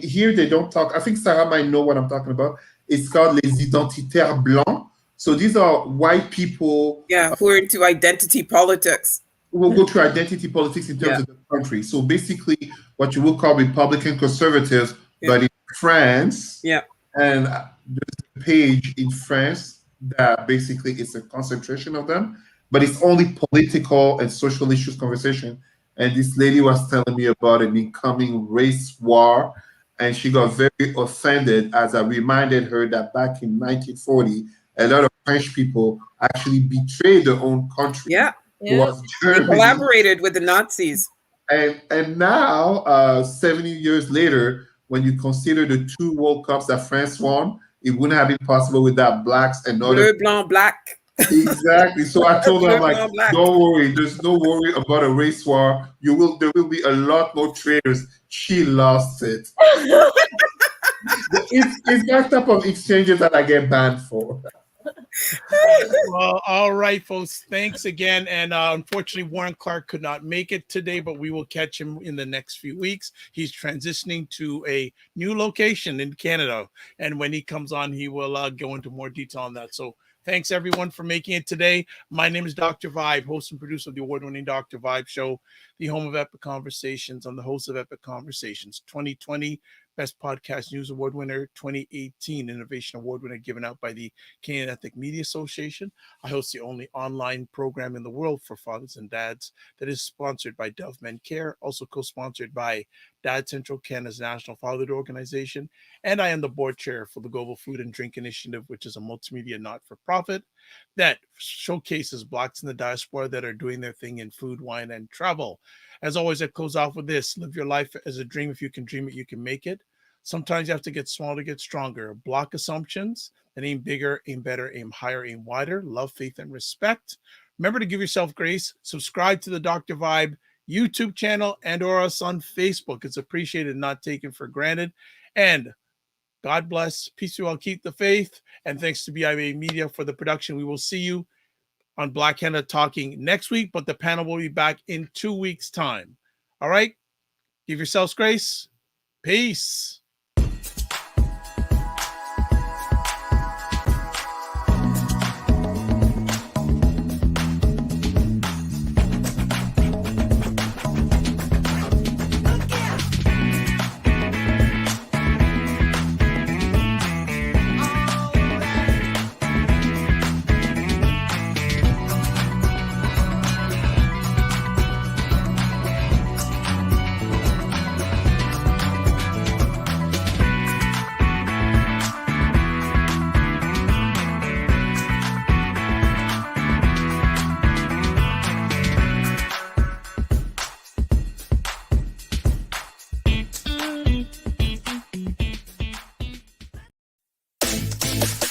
Speaker 4: here they don't talk. I think Sarah might know what I'm talking about. It's called les identitaires blancs. So these are white people.
Speaker 3: Yeah, who are into identity politics.
Speaker 4: Who will go through identity politics in terms of the country. So basically what you will call Republican conservatives, but in France.
Speaker 3: Yeah.
Speaker 4: And there's a page in France that basically is a concentration of them, but it's only political and social issues conversation. And this lady was telling me about an incoming race war, and she got very offended as I reminded her that back in 1940, a lot of French people actually betrayed their own country.
Speaker 3: Yeah,
Speaker 4: Was
Speaker 3: they collaborated with the Nazis.
Speaker 4: And now, 70 years later, when you consider the 2 World Cups that France won, it wouldn't have been possible without blacks and other.
Speaker 3: Bleu, blanc, black.
Speaker 4: Exactly. So I told her, don't worry. There's no worry about a race war. There will be a lot more traitors. She lost it. It's that type of exchanges that I get banned for.
Speaker 1: Well, all right, folks. Thanks again. And unfortunately, Warren Clark could not make it today, but we will catch him in the next few weeks. He's transitioning to a new location in Canada. And when he comes on, he will go into more detail on that. So thanks, everyone, for making it today. My name is Dr. Vibe, host and producer of the award-winning Dr. Vibe Show, the home of Epic Conversations. I'm the host of Epic Conversations 2020 Best Podcast News Award winner, 2018 Innovation Award winner given out by the Canadian Ethnic Media Association. I host the only online program in the world for fathers and dads that is sponsored by Dove Men Care, also co-sponsored by Dad Central, Canada's national fatherhood organization. And I am the board chair for the Global Food and Drink Initiative, which is a multimedia not-for-profit that showcases Blacks in the diaspora that are doing their thing in food, wine, and travel. As always, I close off with this: live your life as a dream. If you can dream it, you can make it. Sometimes you have to get small to get stronger. Block assumptions and aim bigger, aim better, aim higher, aim wider. Love, faith, and respect. Remember to give yourself grace. Subscribe to the Dr. Vibe YouTube channel and or us on Facebook. It's appreciated, not taken for granted. And God bless. Peace to you all. Keep the faith. And thanks to BIA Media for the production. We will see you on Black Canada Talking next week, but the panel will be back in 2 weeks' time. All right? Give yourselves grace. Peace. Bye.